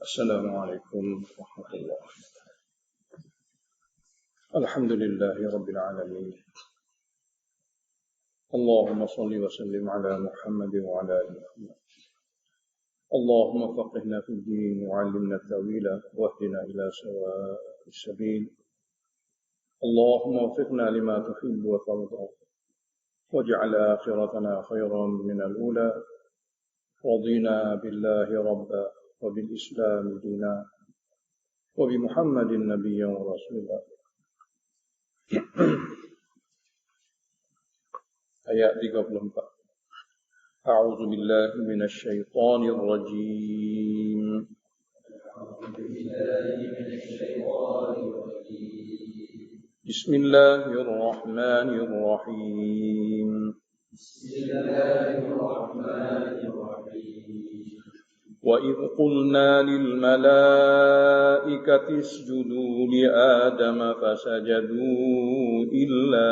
السلام عليكم ورحمة الله. الحمد لله رب العالمين. اللهم صل وسلم على محمد وعلى آل محمد. اللهم فقهنا في الدين وعلمنا التأويل واهدنا إلى سواء السبيل. اللهم وفقنا لما تحب وترضى واجعل آخرتنا خيرا من الأولى. رضينا بالله ربا وبالإسلام دينا وبمحمد نبيا ورسولا. Ayat 34. A'udzu billahi minasy syaithanir rajim. Bismillahirrahmanirrahim. وَإِذْ قُلْنَا لِلْمَلَائِكَةِ اسْجُدُوا لِآدَمَ فَسَجَدُوا إِلَّا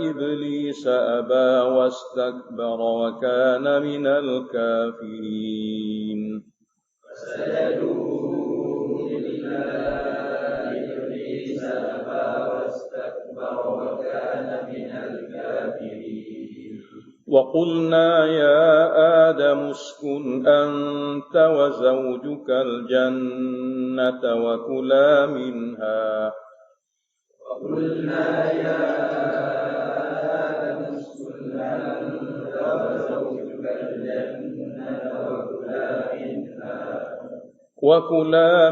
إِبْلِيسَ أَبَى وَاسْتَكْبَرَ وَكَانَ مِنَ الْكَافِرِينَ. وَقُلْنَا يَا آدَمُ اسْكُنْ أَنْتَ وَزَوْجُكَ الْجَنَّةَ وَكُلَا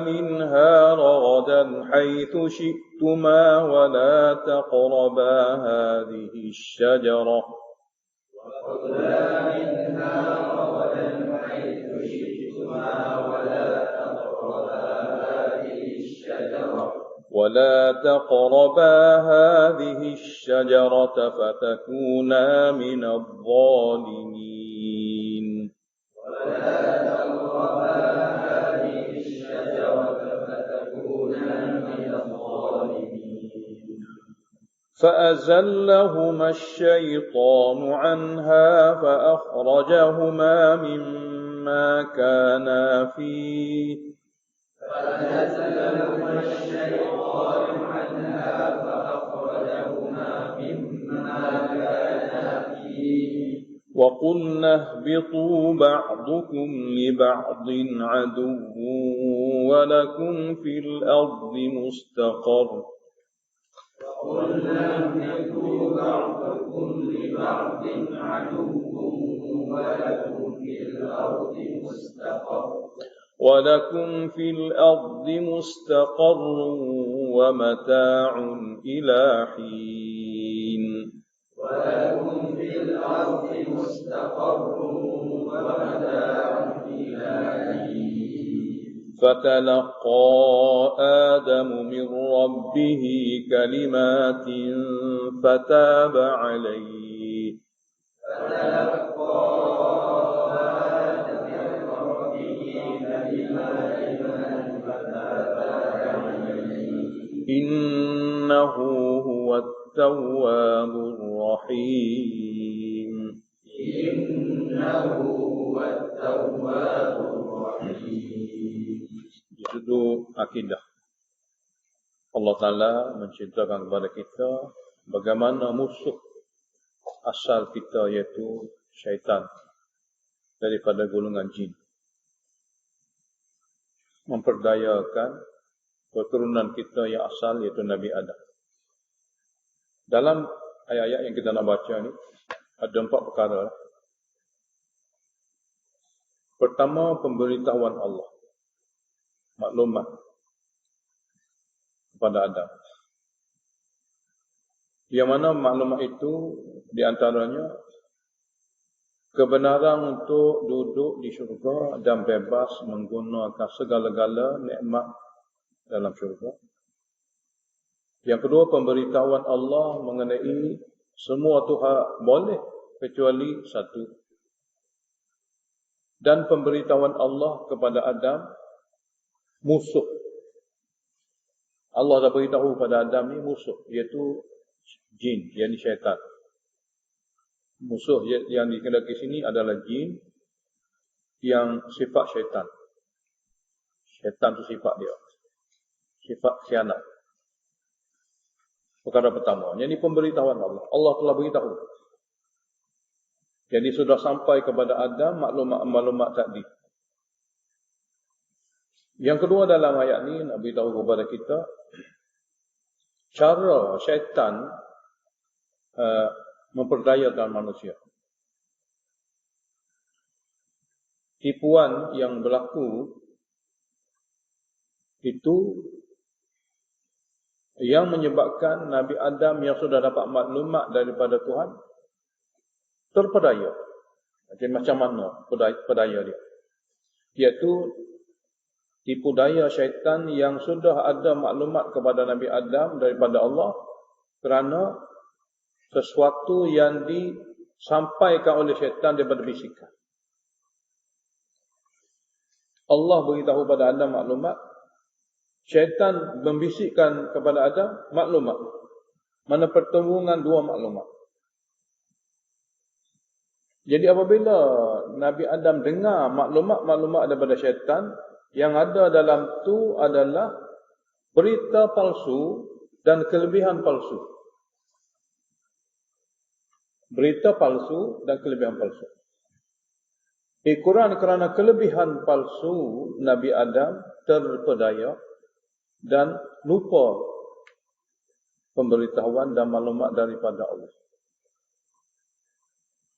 منها رغدا حيث شئتما ولا تقربا هذه الشجرة فتكونا من الظالمين. فأزلهما الشيطان عنها فأخرجهما مما كانا فيه وقلنا اهبطوا بعضكم لبعض عدو ولكم في الأرض مستقر ومتاع إلى حين. فتلقى آدم من ربه كلمات فتاب عليه إنه هو التواب الرحيم. Itu akidah. Allah Ta'ala menceritakan kepada kita bagaimana musuh asal kita yaitu syaitan daripada golongan jin memperdayakan keturunan kita yang asal yaitu Nabi Adam. Dalam ayat-ayat yang kita nak baca ni ada 4 perkara. Pertama, pemberitahuan Allah, maklumat kepada Adam. Yang mana maklumat itu diantaranya kebenaran untuk duduk di syurga dan bebas menggunakan segala-gala nikmat dalam syurga. Yang kedua, pemberitahuan Allah mengenai semua Tuhan boleh kecuali satu. dan pemberitahuan Allah kepada Adam musuh. Allah dah beritahu kepada Adam ni musuh, iaitu jin, yakni syaitan. Musuh yang dikehendaki sini adalah jin yang sifat syaitan. Syaitan tu sifat dia, sifat khianat. Perkara pertama, yang ini pemberitahuan Allah. Allah telah beritahu. Jadi sudah sampai kepada Adam maklumat-maklumat tadi. Yang kedua dalam ayat ini nak beritahu kepada kita cara syaitan memperdayakan manusia. Tipuan yang berlaku itu yang menyebabkan Nabi Adam yang sudah dapat maklumat daripada Tuhan terpedaya. Jadi macam mana pedaya dia? Iaitu tipu daya syaitan yang sudah ada maklumat kepada Nabi Adam daripada Allah kerana sesuatu yang disampaikan oleh syaitan daripada bisikan. Allah beritahu pada Adam maklumat, syaitan membisikkan kepada Adam maklumat. Mana pertemuan dua maklumat. Jadi apabila Nabi Adam dengar maklumat-maklumat daripada syaitan, yang ada dalam tu adalah berita palsu dan kelebihan palsu. Berita palsu dan kelebihan palsu. Kerana kelebihan palsu, Nabi Adam terpedaya dan lupa pemberitahuan dan maklumat daripada Allah.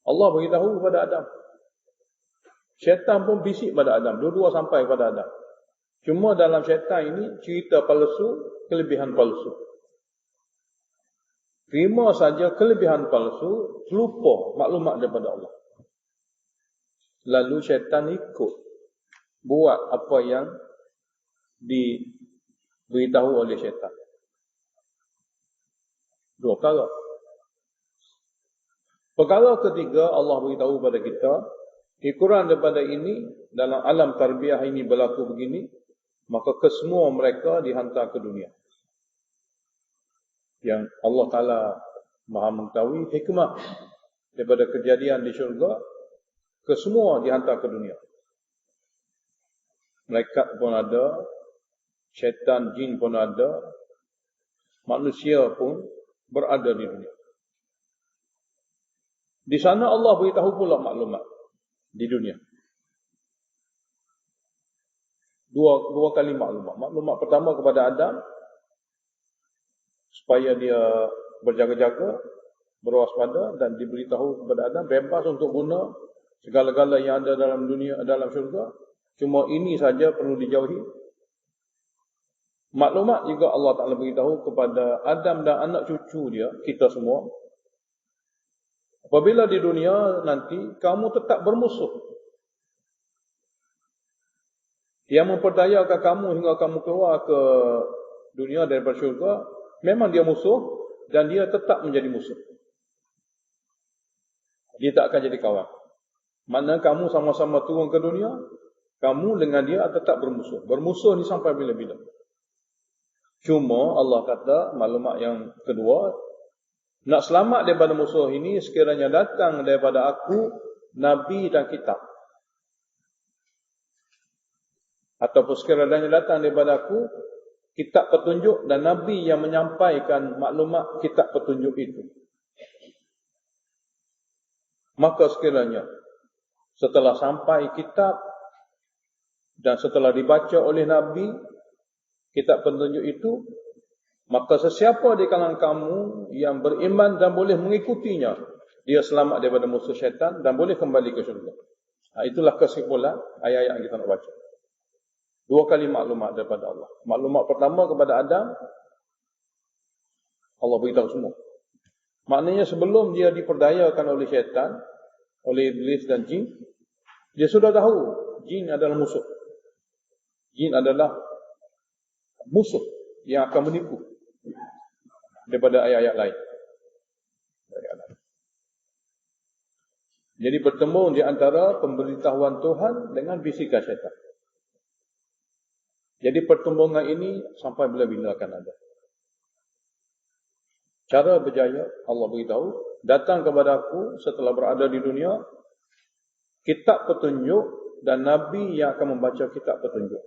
Allah beritahu kepada Adam. Syaitan pun bisik pada Adam. Dua-dua sampai kepada Adam. Cuma dalam syaitan ini cerita palsu, kelebihan palsu. Terima saja kelebihan palsu, lupa maklumat daripada Allah. Lalu syaitan ikut buat apa yang diberitahu oleh syaitan. Dua perkara. Perkara ketiga, Allah beritahu kepada kita, kekurangan daripada ini, dalam alam tarbiyah ini berlaku begini, maka kesemua mereka dihantar ke dunia. Yang Allah Ta'ala maha mengetahui hikmah daripada kejadian di syurga, kesemua dihantar ke dunia. Malaikat pun ada, syaitan, jin pun ada, manusia pun berada di dunia. Di sana Allah beritahu pula maklumat di dunia. Dua kali maklumat. Maklumat pertama kepada Adam supaya dia berjaga-jaga, berwaspada, dan diberitahu kepada Adam bebas untuk guna segala-gala yang ada dalam dunia, dalam syurga. Cuma ini saja perlu dijauhi. Maklumat juga Allah Ta'ala beritahu kepada Adam dan anak cucu dia, kita semua. Apabila di dunia nanti kamu tetap bermusuh, yang memperdayakan kamu hingga kamu keluar ke dunia daripada syurga, memang dia musuh dan dia tetap menjadi musuh. Dia tak akan jadi kawan. Mana kamu sama-sama turun ke dunia, kamu dengan dia tetap bermusuh. Bermusuh ni sampai bila-bila. Cuma Allah kata, maklumat yang kedua, nak selamat daripada musuh ini sekiranya datang daripada aku Nabi dan kitab. Ataupun sekiranya datang daripada aku kitab petunjuk dan Nabi yang menyampaikan maklumat kitab petunjuk itu. Maka sekiranya setelah sampai kitab dan setelah dibaca oleh Nabi kitab petunjuk itu, maka sesiapa di kalangan kamu yang beriman dan boleh mengikutinya, dia selamat daripada musuh syaitan dan boleh kembali ke syurga. Itulah kesimpulan ayat-ayat yang kita nak baca. Dua kali maklumat daripada Allah. Maklumat pertama kepada Adam, Allah beritahu semua. Maknanya sebelum dia diperdayakan oleh syaitan, oleh iblis dan jin, dia sudah tahu jin adalah musuh. Jin adalah musuh yang akan menipu daripada ayat-ayat lain. Jadi bertemu di antara pemberitahuan Tuhan dengan bisikan syaitan. Jadi pertembungan ini sampai bila-bila akan ada. Cara berjaya, Allah beritahu, datang kepada aku setelah berada di dunia, kitab petunjuk dan Nabi yang akan membaca kitab petunjuk.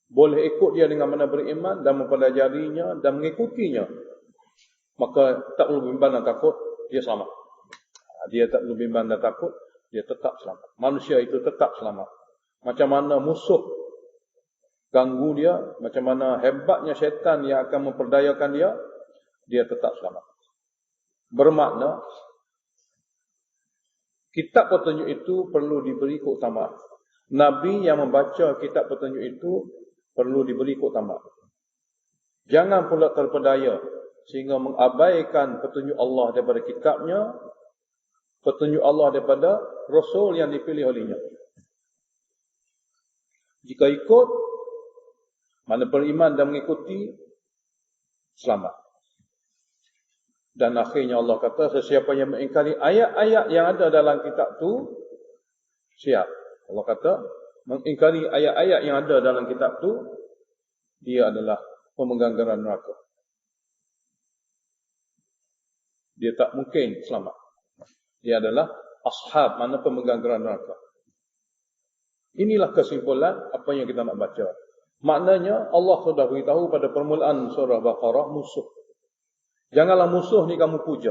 Boleh ikut dia dengan mana beriman dan mempelajarinya dan mengikutinya. Maka tak perlu bimbang dan takut, dia selamat. Dia tak perlu bimbang dan takut, dia tetap selamat. Manusia itu tetap selamat. Macam mana musuh ganggu dia, macam mana hebatnya syaitan yang akan memperdayakan dia, dia tetap selamat. Bermakna, kitab petunjuk itu perlu diberi keutamaan. Nabi yang membaca kitab petunjuk itu perlu diberi keutamaan. Jangan pula terpedaya sehingga mengabaikan petunjuk Allah daripada kitabnya, petunjuk Allah daripada Rasul yang dipilih olehnya. Jika ikut, mana beriman dan mengikuti, selamat. Dan akhirnya Allah kata, sesiapa yang mengingkari ayat-ayat yang ada dalam kitab tu, siap. Allah kata, mengingkari ayat-ayat yang ada dalam kitab tu, dia adalah pemegang geran neraka. Dia tak mungkin selamat. Dia adalah ashab, mana pemegang geran neraka. Inilah kesimpulan apa yang kita nak baca. Maknanya Allah sudah beritahu pada permulaan surah Baqarah, musuh. Janganlah musuh ni kamu puja.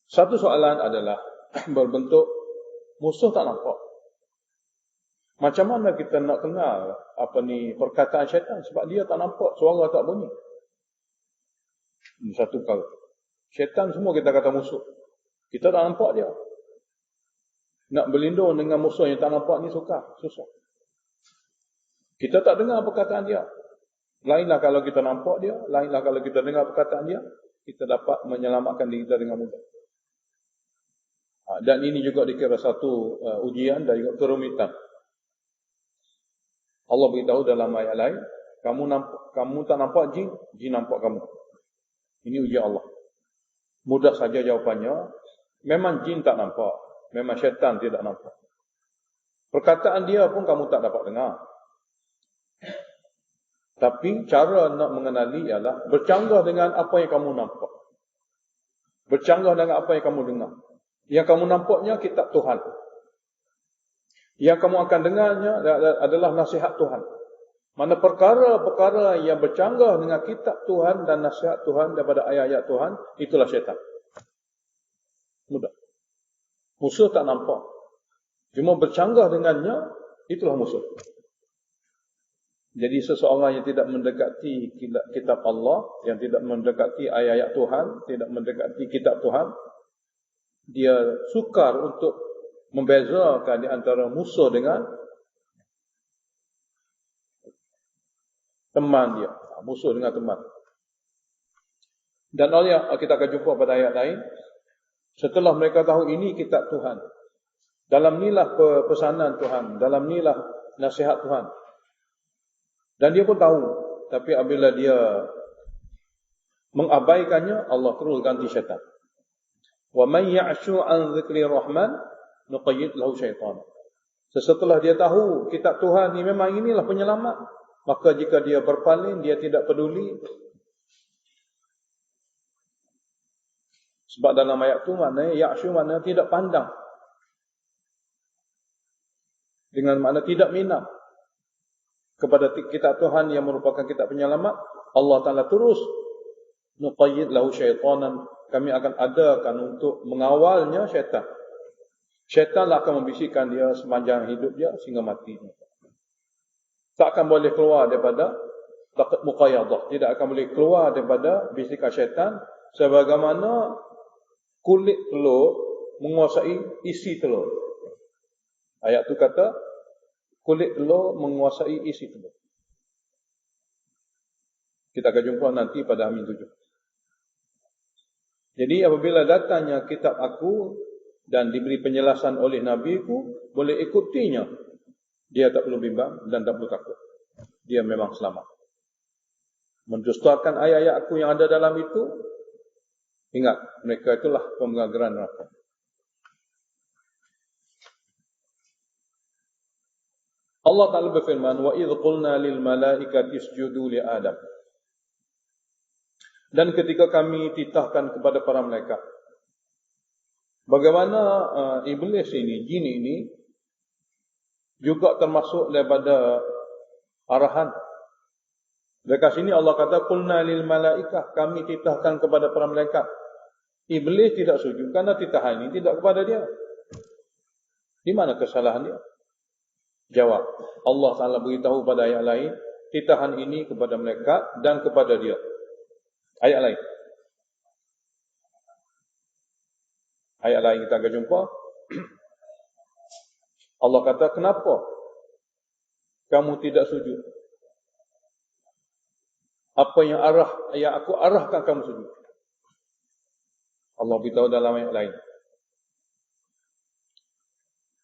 Satu soalan adalah berbentuk musuh tak nampak. Macam mana kita nak kenal apa ni perkataan syaitan? Sebab dia tak nampak, suara tak bunyi. Ini satu kali. Syaitan semua kita kata musuh. Kita tak nampak dia. Nak berlindung dengan musuh yang tak nampak ni susah. Kita tak dengar perkataan dia. Lainlah kalau kita nampak dia, lainlah kalau kita dengar perkataan dia, kita dapat menyelamatkan diri kita dengan mudah. Dan ini juga dikira satu ujian dan juga kerumitan. Allah beritahu dalam ayat lain, kamu tak nampak jin, jin nampak kamu. Ini ujian Allah. Mudah saja jawapannya, memang jin tak nampak, memang syaitan tidak nampak. Perkataan dia pun kamu tak dapat dengar. Tapi cara nak mengenali ialah bercanggah dengan apa yang kamu nampak. Bercanggah dengan apa yang kamu dengar. Yang kamu nampaknya kitab Tuhan. Yang kamu akan dengarnya adalah nasihat Tuhan. Mana perkara-perkara yang bercanggah dengan kitab Tuhan dan nasihat Tuhan daripada ayat-ayat Tuhan, itulah syaitan. Mudah. Musuh tak nampak. Cuma bercanggah dengannya, itulah musuh. Jadi seseorang yang tidak mendekati kitab Allah, yang tidak mendekati ayat-ayat Tuhan, tidak mendekati kitab Tuhan, dia sukar untuk membezakan di antara musuh dengan teman dia. Musuh dengan teman. Dan Allah kita akan jumpa pada ayat lain, setelah mereka tahu ini kitab Tuhan, dalam inilah pesanan Tuhan, dalam inilah nasihat Tuhan. Dan dia pun tahu, tapi apabila dia mengabaikannya, Allah terus ganti syaitan. Wa man ya'shu an dzikri rahman nuqayyid lahu syaitan. Setelah dia tahu kitab Tuhan ni memang inilah penyelamat, maka jika dia berpaling, dia tidak peduli. Sebab dalam ayat tu maknanya ya'shu maknanya tidak pandang. Dengan makna tidak minat kepada kitab Tuhan yang merupakan kitab penyelamat, Allah Ta'ala terus nuqayyid lahu syaitanan, kami akan adakan untuk mengawalnya syaitan. Syaitanlah akan membisikkan dia sepanjang hidup dia sehingga mati. Tak akan boleh keluar daripada taqat muqayyadah, tidak akan boleh keluar daripada bisikan syaitan, sebagaimana kulit telur menguasai isi telur. Ayat tu kata kulit telur menguasai isi telur. Kita akan jumpa nanti pada Amin 7. Jadi apabila datangnya kitab aku dan diberi penjelasan oleh Nabi-Ku, boleh ikutinya. Dia tak perlu bimbang dan tak perlu takut. Dia memang selamat. Mendustakan ayat-ayat aku yang ada dalam itu, ingat, mereka itulah pemegang geran neraka. Allah Ta'ala berfirman, wa idh qulna lil malaikati isjudu li Adam. Dan ketika kami titahkan kepada para malaikat, bagaimana iblis ini, jin ini juga termasuk daripada arahan. Dekat sini Allah kata qulna lil malaikah, kami titahkan kepada para malaikat. Iblis tidak sujud karena titahan ini tidak kepada dia. Di mana kesalahan dia? Jawab, Allah Ta'ala beritahu pada ayat lain, titahan ini kepada malaikat dan kepada dia. Ayat lain. Ayat lain kita akan jumpa. Allah kata, kenapa kamu tidak sujud? Apa yang aku arahkan kamu sujud? Allah beritahu dalam ayat lain.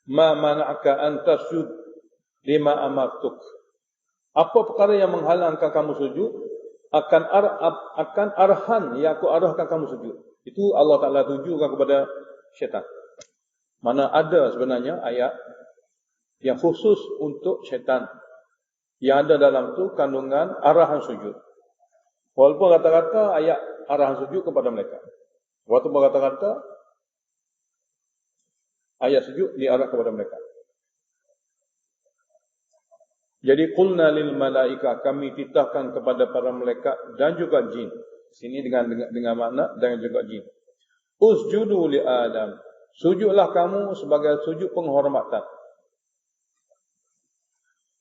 Ma mana'aka an tasjud lima amartuk. Apa perkara yang menghalangkan kamu sujud? Akan arahan yang aku arahkan kamu sujud. Itu Allah Ta'ala tujukan kepada syaitan. Mana ada sebenarnya ayat yang khusus untuk syaitan. Yang ada dalam tu kandungan arahan sujud. Walaupun kata-kata ayat arahan sujud kepada mereka. Walaupun kata-kata ayat sujud diarah kepada mereka. Jadi qulna lil malaika, kami titahkan kepada para malaikat dan juga jin. Sini dengan makna dan juga jin. Usjudu li Adam. Sujudlah kamu sebagai sujud penghormatan.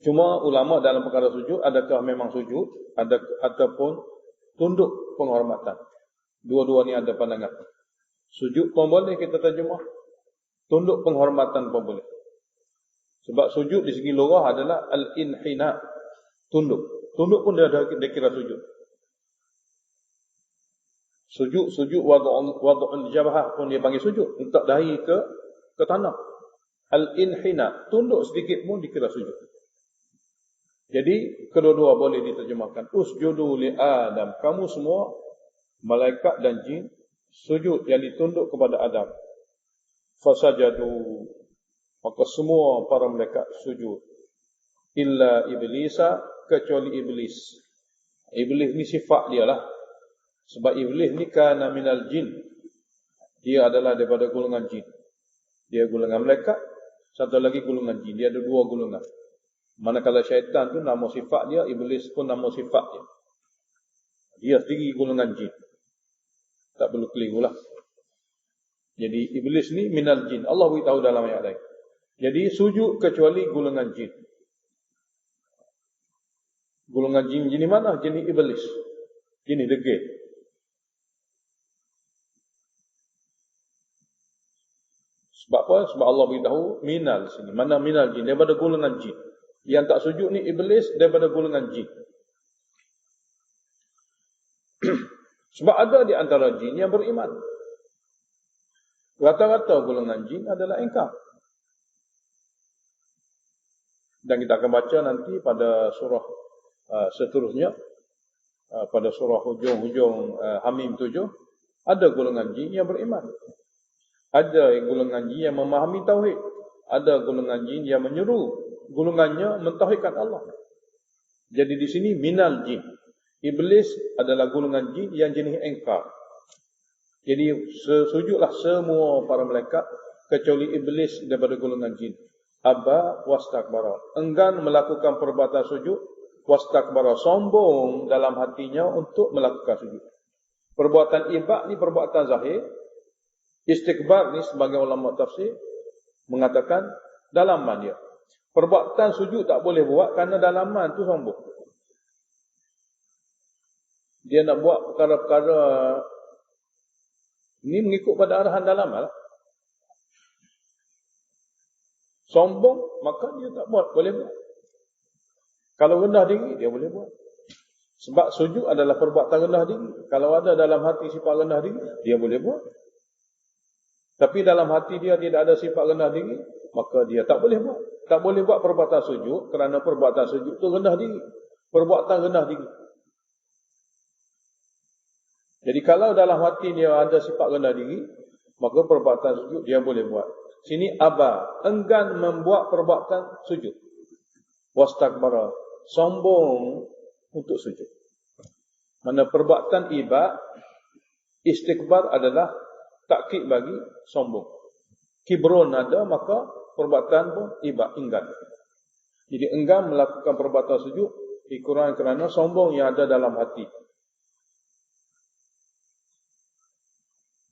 Cuma ulama dalam perkara sujud, adakah memang sujud ataupun tunduk penghormatan. Dua-dua ni ada pandangan. Sujud pun boleh kita terjemah, tunduk penghormatan pun boleh. Sebab sujud di segi lughah adalah al-inhina, tunduk. Tunduk pun dia kira sujud. Sujud wad'ul jabhah pun dia panggil sujud, letak dahi ke tanah. Al-inhina, tunduk sedikit pun dikira sujud. Jadi kedua-dua boleh diterjemahkan. Usjudu li Adam, kamu semua malaikat dan jin sujud yang ditunduk kepada Adam. Fasajadu, maka semua para malaikat sujud. Illa iblisa, kecuali iblis. Iblis ni sifat dia lah. Sebab iblis ni kana minal jin. Dia adalah daripada golongan jin. Dia golongan malaikat, satu lagi golongan jin. Dia ada dua golongan. Manakala syaitan tu nama sifat dia, iblis pun nama sifat dia. Dia sendiri golongan jin. Tak perlu keliru lah. Jadi iblis ni minal jin. Allah beritahu dalam ayat lain. Jadi sujud kecuali golongan jin. Golongan jin jenis mana? Jenis iblis. Jenis degil. Sebab apa? Sebab Allah beritahu minal sini. Mana minal jin? Daripada golongan jin. Yang tak sujud ni iblis daripada golongan jin. Sebab ada di antara jin yang beriman. Rata-rata golongan jin adalah engkar. Dan kita akan baca nanti pada surah seterusnya, pada surah hujung-hujung Hamim 7, ada golongan jin yang beriman. Ada golongan jin yang memahami tauhid. Ada golongan jin yang menyeru golongannya mentauhidkan Allah. Jadi di sini minal jin. Iblis adalah golongan jin yang jenis engkar. Jadi sujudlah semua para malaikat kecuali iblis daripada golongan jin. Aba wastakbara, enggan melakukan perbuatan sujud. Wastakbara, sombong dalam hatinya untuk melakukan sujud. Perbuatan ibad ni perbuatan zahir. Istikbar ni sebagai ulama tafsir mengatakan dalaman dia. Perbuatan sujud tak boleh buat kerana dalaman tu sombong. Dia nak buat perkara-perkara ni mengikut pada arahan dalaman lah. Sombong, maka dia tak buat, boleh buat. Kalau rendah diri, dia boleh buat. Sebab sujud adalah perbuatan rendah diri. Kalau ada dalam hati sifat rendah diri, dia boleh buat. Tapi dalam hati dia tidak ada sifat rendah diri, maka dia tak boleh buat. Tak boleh buat perbuatan sujud, kerana perbuatan sujud itu rendah diri. Perbuatan rendah diri. Jadi kalau dalam hati dia ada sifat rendah diri, maka perbuatan sujud dia boleh buat. Sini aba, enggan membuat perbuatan sujud. wastakbara, sombong untuk sujud. Mana perbuatan iba, istikbar adalah takkid bagi sombong. Kibrun ada, maka perbuatan pun iba, enggan. Jadi enggan melakukan perbuatan sujud dikurang kerana sombong yang ada dalam hati.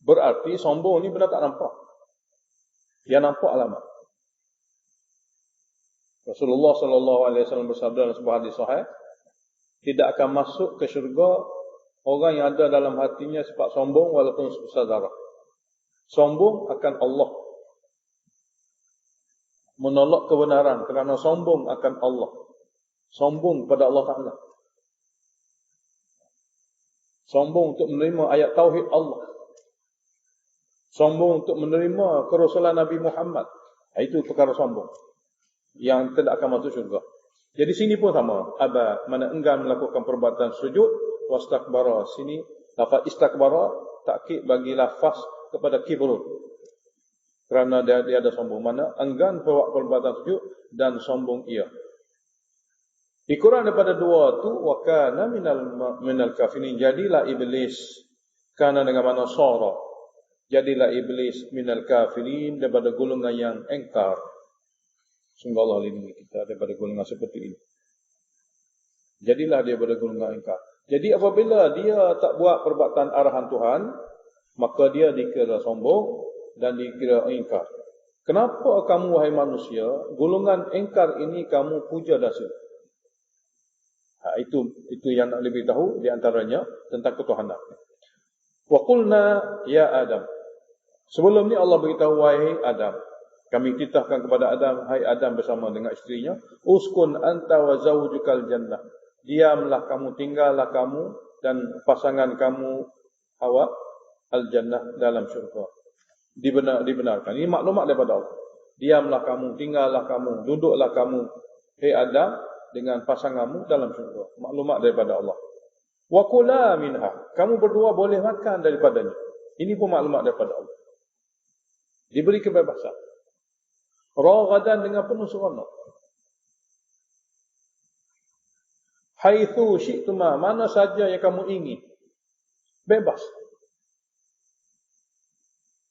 Berarti sombong ni benar tak nampak. Yang nampak alamat. Rasulullah sallallahu alaihi wasallam bersabda dalam sebuah hadis sahih, tidak akan masuk ke syurga orang yang ada dalam hatinya sifat sombong walaupun sebesar zarah. Sombong akan Allah. Menolak kebenaran kerana sombong akan Allah. Sombong pada Allah Ta'ala. Sombong untuk menerima ayat tauhid Allah. Sombong untuk menerima kerasulan Nabi Muhammad. Itu perkara sombong yang tidak akan masuk syurga. Jadi sini pun sama. Aba, mana enggan melakukan perbuatan sujud, wastakbara. Sini lafaz istakbara takkid bagi lafaz kepada kibrun. Kerana dia ada sombong. Mana enggan buat perbuatan sujud dan sombong ia. Dikurang daripada dua tu, wa kana minal kafirin. Jadilah iblis, kana dengan mana sara. Jadilah iblis minal kafirin, daripada golongan yang engkar. Semoga Allah lindungi kita daripada golongan seperti ini. Jadilah dia daripada golongan engkar. Jadi apabila dia tak buat perbuatan arahan Tuhan, maka dia dikira sombong dan dikira engkar. Kenapa kamu wahai manusia, golongan engkar ini kamu puja dan sembah? Itu yang nak lebih tahu di antaranya tentang ketuhanan. Wa qulna ya Adam. Sebelum ni Allah beritahu wahai Adam. Kami titahkan kepada Adam, hai Adam bersama dengan isterinya, uskun anta wa zawjukal jannah. Diamlah kamu, tinggallah kamu dan pasangan kamu Hawa al-jannah dalam syurga. Dibenarkan. Ini maklumat daripada Allah. Diamlah kamu, tinggallah kamu, duduklah kamu, hai Adam, dengan pasanganmu dalam syurga. Maklumat daripada Allah. Wa kula minha. Kamu berdua boleh makan daripadanya. Ini pun maklumat daripada Allah. Diberi kebebasan. Raghadan dengan penuh seronok. Haitsu syi'tuma, mana saja yang kamu ingin. Bebas.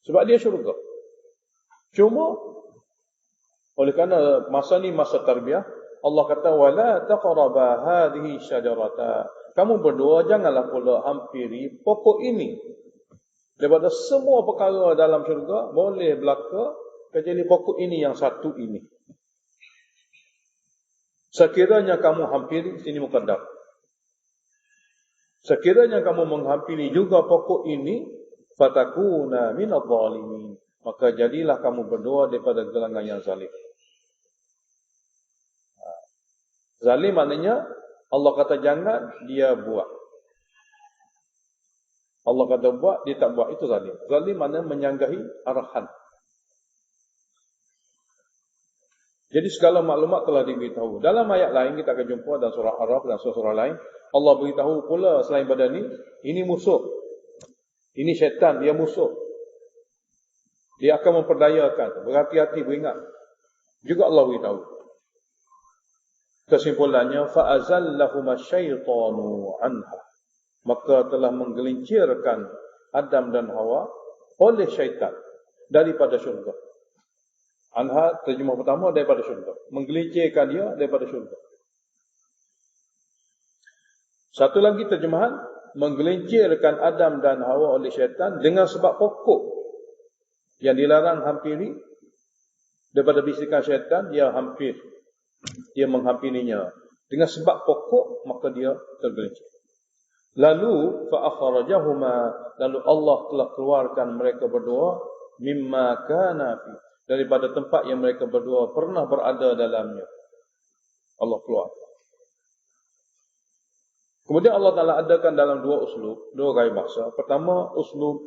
Sebab dia syurga. Cuma oleh kerana masa ni masa tarbiyah, Allah kata wala taqraba hadhihi syajarata. Kamu berdua janganlah pula hampiri pokok ini. Daripada semua perkara dalam syurga boleh belaka kecuali pokok ini yang satu ini. Sekiranya kamu hampiri, sini muqaddam. Sekiranya kamu menghampiri juga pokok ini, fatakuna minadh dhalimin. Maka jadilah kamu berdua daripada golongan yang zalim. Zalim maknanya Allah kata jangan, dia buat. Allah kata buat, dia tak buat. Itu zalim. Zalim maknanya menyanggahi arahan. Jadi segala maklumat telah diberitahu. Dalam ayat lain kita akan jumpa dalam surah Araf dan surah lain. Allah beritahu pula selain pada ini musuh. Ini syaitan, dia musuh. Dia akan memperdayakan. Berhati-hati, beringat. Juga Allah beritahu. Kesimpulannya, fa'azallahuma syaitanu anha. Maka telah menggelincirkan Adam dan Hawa oleh syaitan daripada syurga. Anha, terjemah pertama daripada syurga. Menggelincirkan dia daripada syurga. Satu lagi terjemahan, menggelincirkan Adam dan Hawa oleh syaitan dengan sebab pokok yang dilarang hampiri. Daripada bisikan syaitan, dia hampir. Dia menghampirinya. Dengan sebab pokok, maka dia tergelincir. Lalu, fa'akharajahuma. Lalu Allah telah keluarkan mereka berdua. Mimma kana fi. Daripada tempat yang mereka berdua pernah berada dalamnya. Allah keluar. Kemudian Allah Ta'ala adakan dalam dua uslub, dua gaya bahasa. Pertama,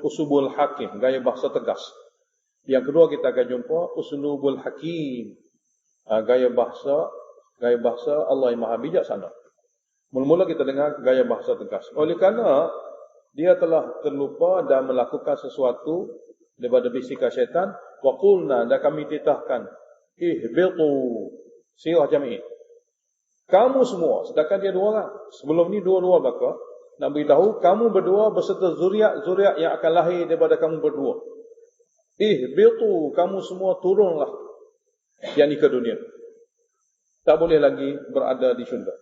uslubul hakim, gaya bahasa tegas. Yang kedua kita akan jumpa uslubul hakim, gaya bahasa Allah yang maha bijaksana. Mula-mula kita dengar gaya bahasa tegas. Oleh kerana dia telah terlupa dan melakukan sesuatu daripada bisikan syaitan, wa qulna, dan kami titahkan ihbitu, sirah jami'in. Kamu semua, sedangkan dia 2 orang. Sebelum ni 2 bakal nak beritahu kamu berdua beserta zuriat yang akan lahir daripada kamu berdua. Ihbitu, kamu semua turunlah, yakni ke dunia. Tak boleh lagi berada di syurga.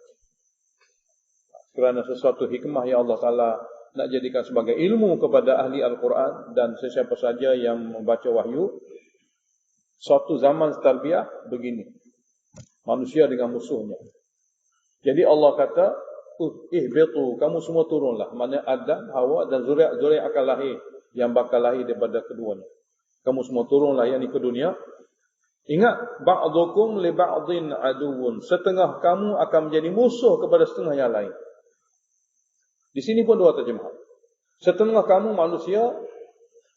Kerana sesuatu hikmah yang Allah Ta'ala nak jadikan sebagai ilmu kepada ahli Al-Quran dan sesiapa saja yang membaca wahyu. Suatu zaman tarbiyah begini, manusia dengan musuhnya. Jadi Allah kata, ihbitu, kamu semua turunlah. Mana Adam, Hawa dan zuriat akan lahir, yang bakal lahir daripada keduanya. Kamu semua turunlah, yakni ke dunia. Ingat, ba'dukum li ba'din aduun. Setengah kamu akan menjadi musuh kepada setengah yang lain. Di sini pun 2 terjemahan. Setengah kamu manusia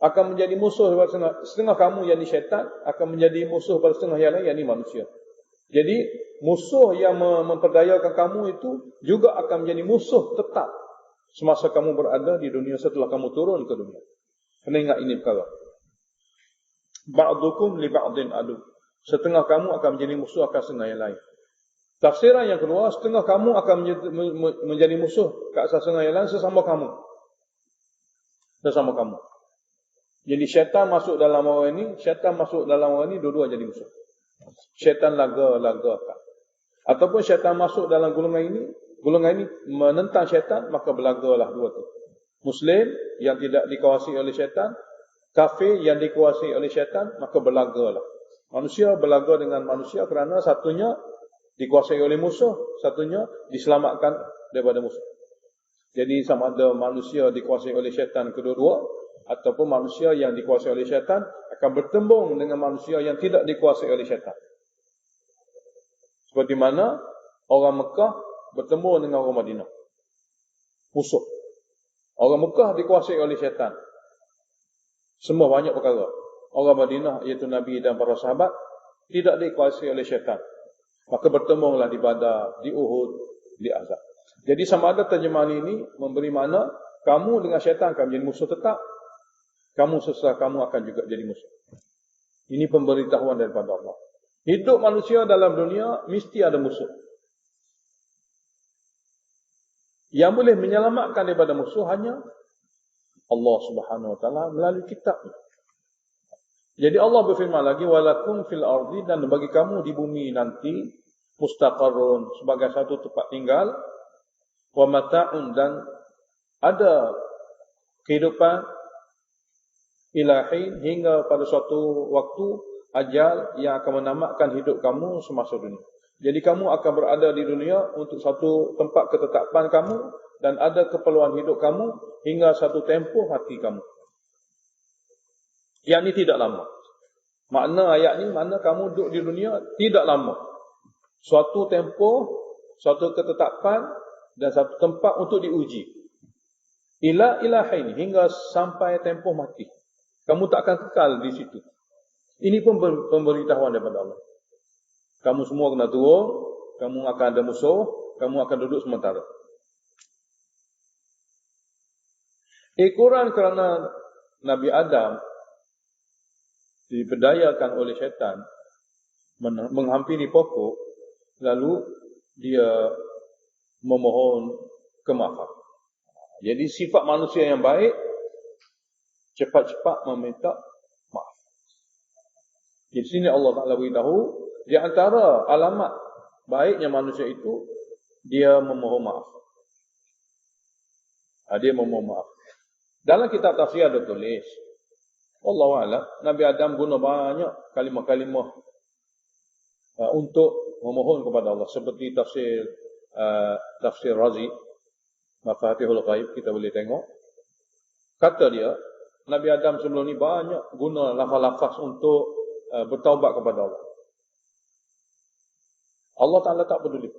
akan menjadi musuh kepada setengah kamu, yakni syaitan, akan menjadi musuh kepada setengah yang lain, yakni manusia. Jadi musuh yang memperdayakan kamu itu juga akan menjadi musuh tetap semasa kamu berada di dunia setelah kamu turun ke dunia. Kena ingat ini perkara. Ba'dukum li ba'din adu. Setengah kamu akan menjadi musuh akan setengah yang lain. Tafsiran yang kedua, setengah kamu akan menjadi musuh ke setengah yang lain sesama kamu. Sesama kamu. Jadi syaitan masuk dalam orang ini, syaitan masuk dalam orang ini, dua-dua jadi musuh. Syaitan laga tak. Ataupun syaitan masuk dalam golongan ini menentang syaitan, maka berlagalah dua tu. Muslim yang tidak dikuasai oleh syaitan, kafir yang dikuasai oleh syaitan, maka berlagalah. Manusia berlaga dengan manusia kerana satunya dikuasai oleh musuh, satunya diselamatkan daripada musuh. Jadi sama ada manusia dikuasai oleh syaitan kedua-dua, ataupun manusia yang dikuasai oleh syaitan akan bertembung dengan manusia yang tidak dikuasai oleh syaitan. Seperti mana orang Mekah bertemu dengan orang Madinah. Musuh. Orang Mekah dikuasai oleh syaitan. Semua banyak perkara. Orang Madinah, iaitu Nabi dan para sahabat, tidak dikuasai oleh syaitan. Maka bertemulah di Badar, di Uhud, di Ahzab. Jadi sama ada terjemahan ini memberi makna kamu dengan syaitan akan menjadi musuh tetap. Kamu sesudah kamu akan juga jadi musuh. Ini pemberitahuan daripada Allah. Hidup manusia dalam dunia mesti ada musuh. Yang boleh menyelamatkan daripada musuh hanya Allah Subhanahu Wa Taala melalui kitab. Jadi Allah berfirman lagi, walakum fil ardi, dan bagi kamu di bumi nanti mustaqarrun, sebagai satu tempat tinggal, wa mata'un, dan ada kehidupan ilahi hingga pada suatu waktu ajal yang akan menamatkan hidup kamu semasa dunia. Jadi kamu akan berada di dunia untuk satu tempat ketetapan kamu dan ada keperluan hidup kamu hingga satu tempoh mati kamu. Yang ini tidak lama. Makna ayat ini, makna kamu duduk di dunia tidak lama. Suatu tempoh, suatu ketetapan dan satu tempat untuk diuji. Ila ilahaini, hingga sampai tempoh mati. Kamu tak akan kekal di situ. Ini pun pemberitahuan daripada Allah. Kamu semua kena turun, kamu akan ada musuh, kamu akan duduk sementara. Ukuran kerana Nabi Adam diberdayakan oleh syaitan menghampiri pokok, lalu dia memohon kemaafan. Jadi sifat manusia yang baik cepat-cepat meminta maaf. Di sini Allah Ta'ala beritahu, di antara alamat baiknya manusia itu, dia memohon maaf. Dia memohon maaf. Dalam kitab tafsir ada tulis, Wallahualam, Nabi Adam guna banyak kalimah-kalimah untuk memohon kepada Allah. Seperti tafsir Razi, Mafatihul Ghaib, kita boleh tengok. Kata dia, Nabi Adam sebelum ni banyak guna lafaz-lafaz untuk bertaubat kepada Allah. Allah Ta'ala tak peduli.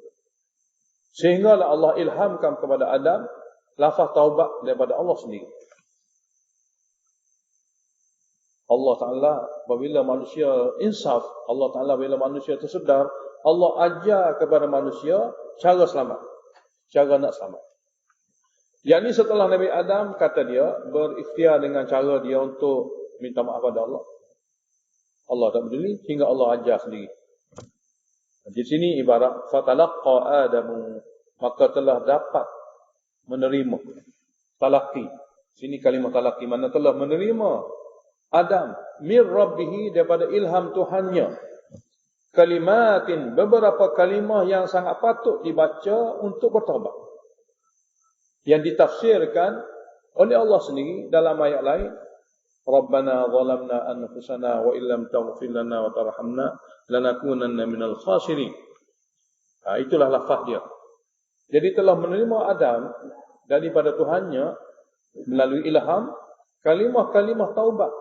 Sehinggalah Allah ilhamkan kepada Adam lafaz taubat daripada Allah sendiri. Allah Ta'ala apabila manusia insaf, Allah Ta'ala bila manusia tersedar, Allah ajar kepada manusia cara selamat, cara nak selamat. Yang ini setelah Nabi Adam, kata dia, berikhtiar dengan cara dia untuk minta maaf pada Allah. Allah tak peduli, hingga Allah ajar sendiri. Di sini ibarat fatalaqqa Adamu, maka telah dapat menerima. Talaqi. Sini kalimah talaqi mana telah menerima Adam mir rabbih, daripada ilham Tuhannya. Kalimatin, beberapa kalimah yang sangat patut dibaca untuk bertaubat. Yang ditafsirkan oleh Allah sendiri dalam ayat lain. Rabbana zalamna anfusana wa illam taghfir lana wa tarhamna lanakunanna minal khasirin. Itulah lafaz dia. Jadi telah menerima Adam daripada Tuhannya melalui ilham kalimah-kalimah taubat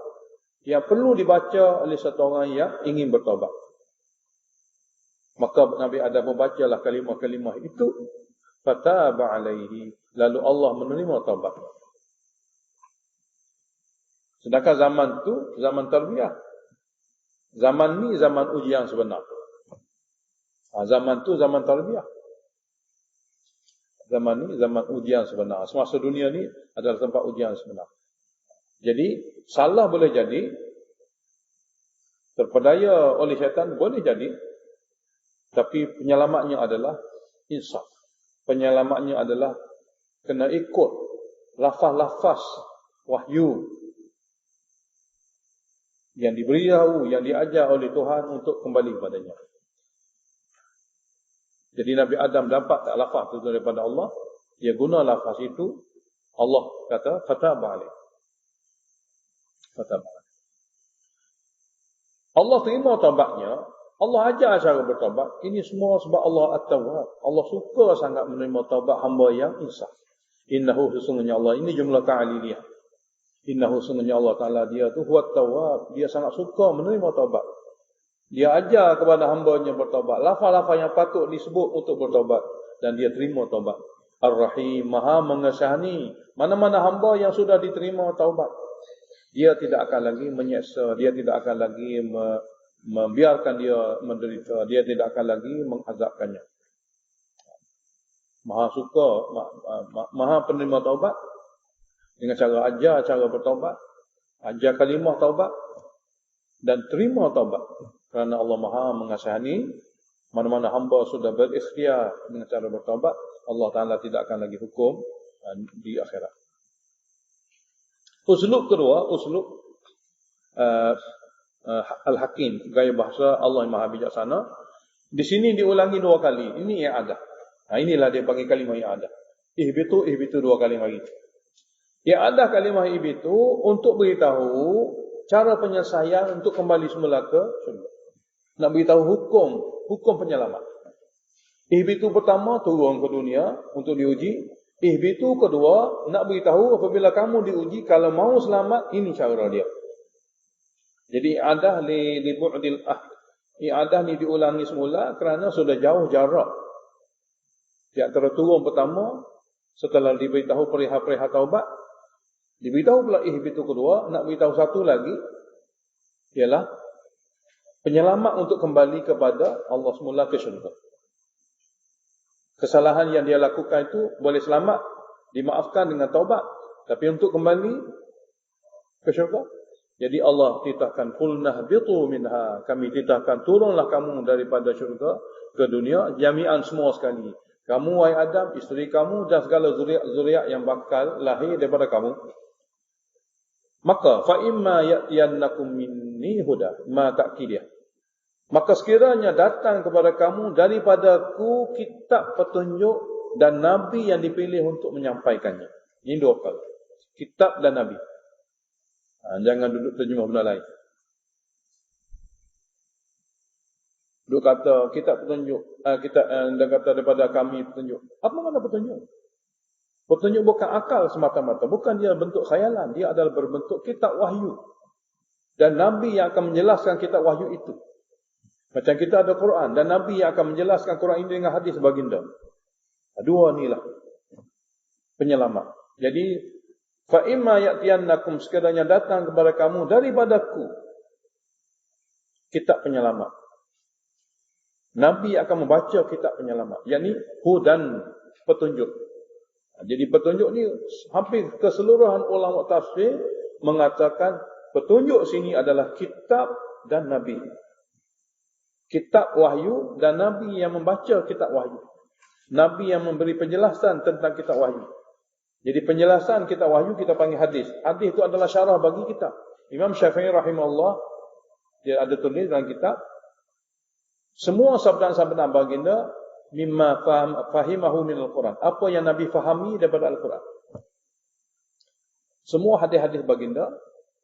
yang perlu dibaca oleh satu orang yang ingin bertaubat. Maka Nabi Adam membacalah kalimah-kalimah itu, fataba alaihi, lalu Allah menerima taubat. Sedangkan zaman tu zaman tarbiyah. Zaman ni zaman ujian sebenar. Zaman tu zaman tarbiyah. Zaman ni zaman ujian sebenar. Semasa dunia ni adalah tempat ujian sebenar. Jadi salah boleh jadi, terpedaya oleh syaitan boleh jadi, tapi penyelamatnya adalah insaf. Penyelamatnya adalah kena ikut lafaz-lafaz wahyu yang diberitahu, yang diajar oleh Tuhan untuk kembali kepadanya. Jadi Nabi Adam dapat tak lafaz itu daripada Allah, dia guna lafaz itu, Allah kata fataba alaih. Fataba alaih. Allah terima taubatnya, Allah ajar cara bertaubat. Ini semua sebab Allah At-Tawwab. Allah suka sangat menerima taubat hamba yang insaf. Innahu, sesungguhnya Allah, ini jumlah ta'aliliyah. Innahu, sesungguhnya Allah Ta'ala, dia tu huwat tawab. Dia sangat suka menerima taubat. Dia ajar kepada hambanya bertaubat. Lafaz-lafaz yang patut disebut untuk bertaubat. Dan dia terima taubat. Ar-Rahim, maha mengasihani mana-mana hamba yang sudah diterima taubat. Dia tidak akan lagi menyeksa. Dia tidak akan lagi membiarkan dia menderita. Dia tidak akan lagi mengazabkannya. Maha suka, maha penerima taubat. Dengan cara ajar, cara bertaubat, ajar kalimah taubat, dan terima taubat. Kerana Allah maha mengasihani mana-mana hamba sudah berikhtiar dengan cara bertaubat, Allah Ta'ala tidak akan lagi hukum di akhirat. Uslub kedua, uslub Al-Hakim, gaya bahasa Allah yang maha bijaksana. Di sini diulangi 2 kali. Ini yang ada. Inilah dia panggil kalimah yang ada. Ihbitu 2 kali lagi. Yang ada kalimah itu untuk beritahu cara penyelesaian untuk kembali semula ke syurga. Nak beritahu hukum penyelamat. Ihbitu pertama turun ke dunia untuk diuji. Ihbitu kedua nak beritahu apabila kamu diuji, kalau mau selamat, ini cara dia. Jadi i'adah li bu'dil i'adah ni diulangi semula kerana sudah jauh jarak. Di antara turun pertama setelah diberitahu perihal-perihal taubat, diberitahu pula ihbitu kedua, nak beritahu satu lagi, ialah penyelamat untuk kembali kepada Allah semula ke syurga. Kesalahan yang dia lakukan itu boleh selamat, dimaafkan dengan taubat. Tapi untuk kembali ke syurga, jadi Allah titahkan, qulna bitu minha, kami titahkan turunlah kamu daripada syurga ke dunia, jami'an semua sekali. Kamu, wahai Adam, isteri kamu dan segala zuriat yang bakal lahir daripada kamu. Maka fa imma ya'tiyannakum minni huda, ma ta'kidiyah. Maka sekiranya datang kepada kamu daripadaku kitab petunjuk dan nabi yang dipilih untuk menyampaikannya. Ini 2 kali. Kitab dan nabi. Jangan duduk terjemah benda lain. Duk kata kitab petunjuk, dan kata daripada kami petunjuk. Apa makna petunjuk? Petunjuk bukan akal semata-mata, bukan dia bentuk khayalan, dia adalah berbentuk kitab wahyu. Dan nabi yang akan menjelaskan kitab wahyu itu. Macam kita ada Quran dan nabi yang akan menjelaskan Quran ini dengan hadis baginda. 2 inilah penyelamat. Jadi fa imma ya'tiyannakum, sekiranya datang kepada kamu daripadaku kitab penyelamat. Nabi akan membaca kitab penyelamat, yakni hudan, petunjuk. Jadi petunjuk ni hampir keseluruhan ulama tafsir mengatakan petunjuk sini adalah kitab dan nabi. kitab wahyu dan Nabi yang membaca kitab wahyu. Nabi yang memberi penjelasan tentang kitab wahyu. Jadi penjelasan kitab wahyu kita panggil hadis. Hadis itu adalah syarah bagi kita. Imam Syafi'i rahimahullah, dia ada tulis dalam kitab, semua sabda-sabda baginda mimma fahimahu minal Quran. Apa yang Nabi fahami daripada Al-Quran. Semua hadis-hadis baginda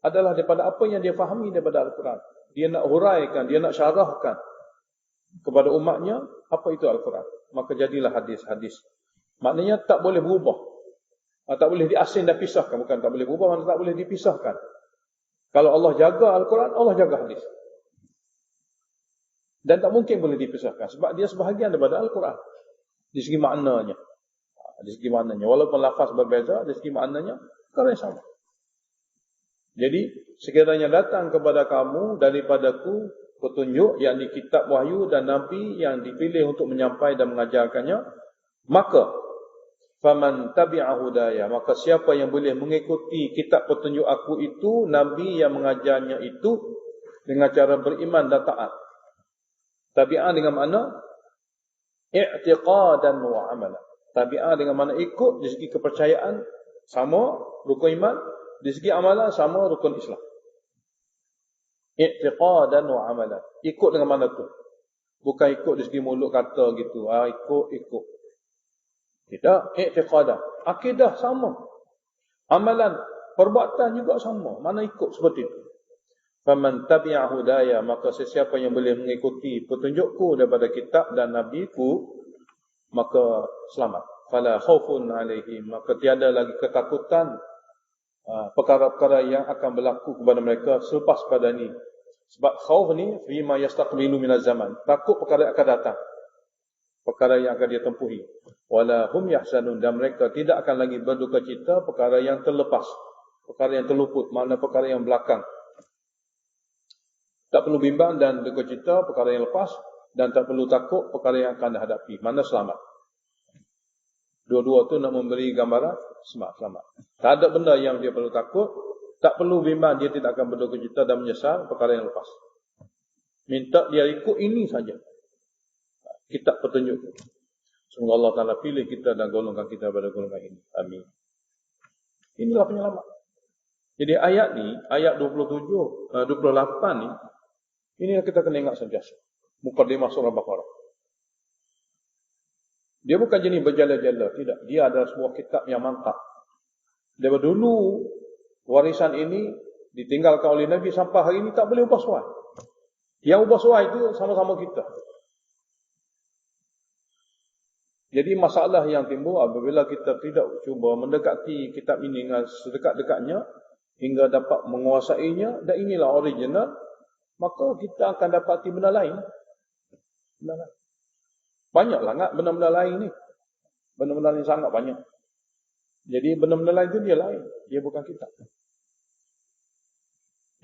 adalah daripada apa yang dia fahami daripada Al-Quran. Dia nak huraikan, dia nak syarahkan kepada umatnya apa itu Al-Quran. Maka jadilah hadis-hadis. Maknanya tak boleh berubah. Tak boleh diasing dan pisahkan. Bukan tak boleh berubah, maknanya tak boleh dipisahkan. Kalau Allah jaga Al-Quran, Allah jaga hadis. Dan tak mungkin boleh dipisahkan. Sebab dia sebahagian daripada Al-Quran. Di segi maknanya. Di segi maknanya. Walaupun lafaz berbeza, di segi maknanya, perkara yang sama. Jadi, sekiranya datang kepada kamu daripadaku petunjuk, yakni kitab wahyu dan Nabi yang dipilih untuk menyampaikan dan mengajarkannya, maka faman tabi'a hudaya, maka siapa yang boleh mengikuti kitab petunjuk aku itu, Nabi yang mengajarnya itu, dengan cara beriman dan taat. Tabi'ah dengan makna i'tiqadan wa amalan. Tabi'ah dengan makna ikut, di segi kepercayaan sama rukun iman, di segi amalan sama rukun Islam. I'tiqadan wa amalan. Ikut dengan mana tu? Bukan ikut di segi mulut kata gitu. Ikut. Tidak. I'tiqadan. Akidah sama. Amalan, perbuatan juga sama. Mana ikut seperti itu. Faman tabi'a hudaya, maka sesiapa yang boleh mengikuti petunjukku daripada kitab dan nabiku, maka selamat. Fala khaufun alaihim, maka tiada lagi ketakutan perkara-perkara yang akan berlaku kepada mereka selepas pada ni. Sebab khauf ni fima yastaqbilu minaz zaman, takut perkara yang akan datang, perkara yang akan dia tempuhi. Wala hum yahzanun, dan mereka tidak akan lagi berduka cita perkara yang terlepas, perkara yang terluput, makna perkara yang belakang. Tak perlu bimbang dan duka cita perkara yang lepas, dan tak perlu takut perkara yang akan dihadapi, mana selamat. Dua-dua tu nak memberi gambaran selamat. Tak ada benda yang dia perlu takut, tak perlu bimbang, dia tidak akan berduka cita dan menyesal perkara yang lepas. Minta dia ikut ini saja, kitab petunjuk. Semoga Allah Ta'ala pilih kita dan golongkan kita pada golongan ini. Amin. Inilah penyelamat. Jadi ayat ni, ayat 27, 28 ni, ini yang kita kena ingat sentiasa. Muqaddimah surah Baqarah. Dia bukan jenis berjala-jala, tidak. Dia adalah sebuah kitab yang mantap. Daripada dulu, warisan ini ditinggalkan oleh Nabi sampai hari ini tak boleh ubah suai. Yang ubah suai itu sama-sama kita. Jadi masalah yang timbul apabila kita tidak cuba mendekati kitab ini dengan sedekat-dekatnya hingga dapat menguasainya, dan inilah original, maka kita akan dapati benda lain. Benda lain. Banyaklah enggak benda-benda lain ni. Benda-benda lain sangat banyak. Jadi benda-benda lain itu dia lain. Dia bukan kitab.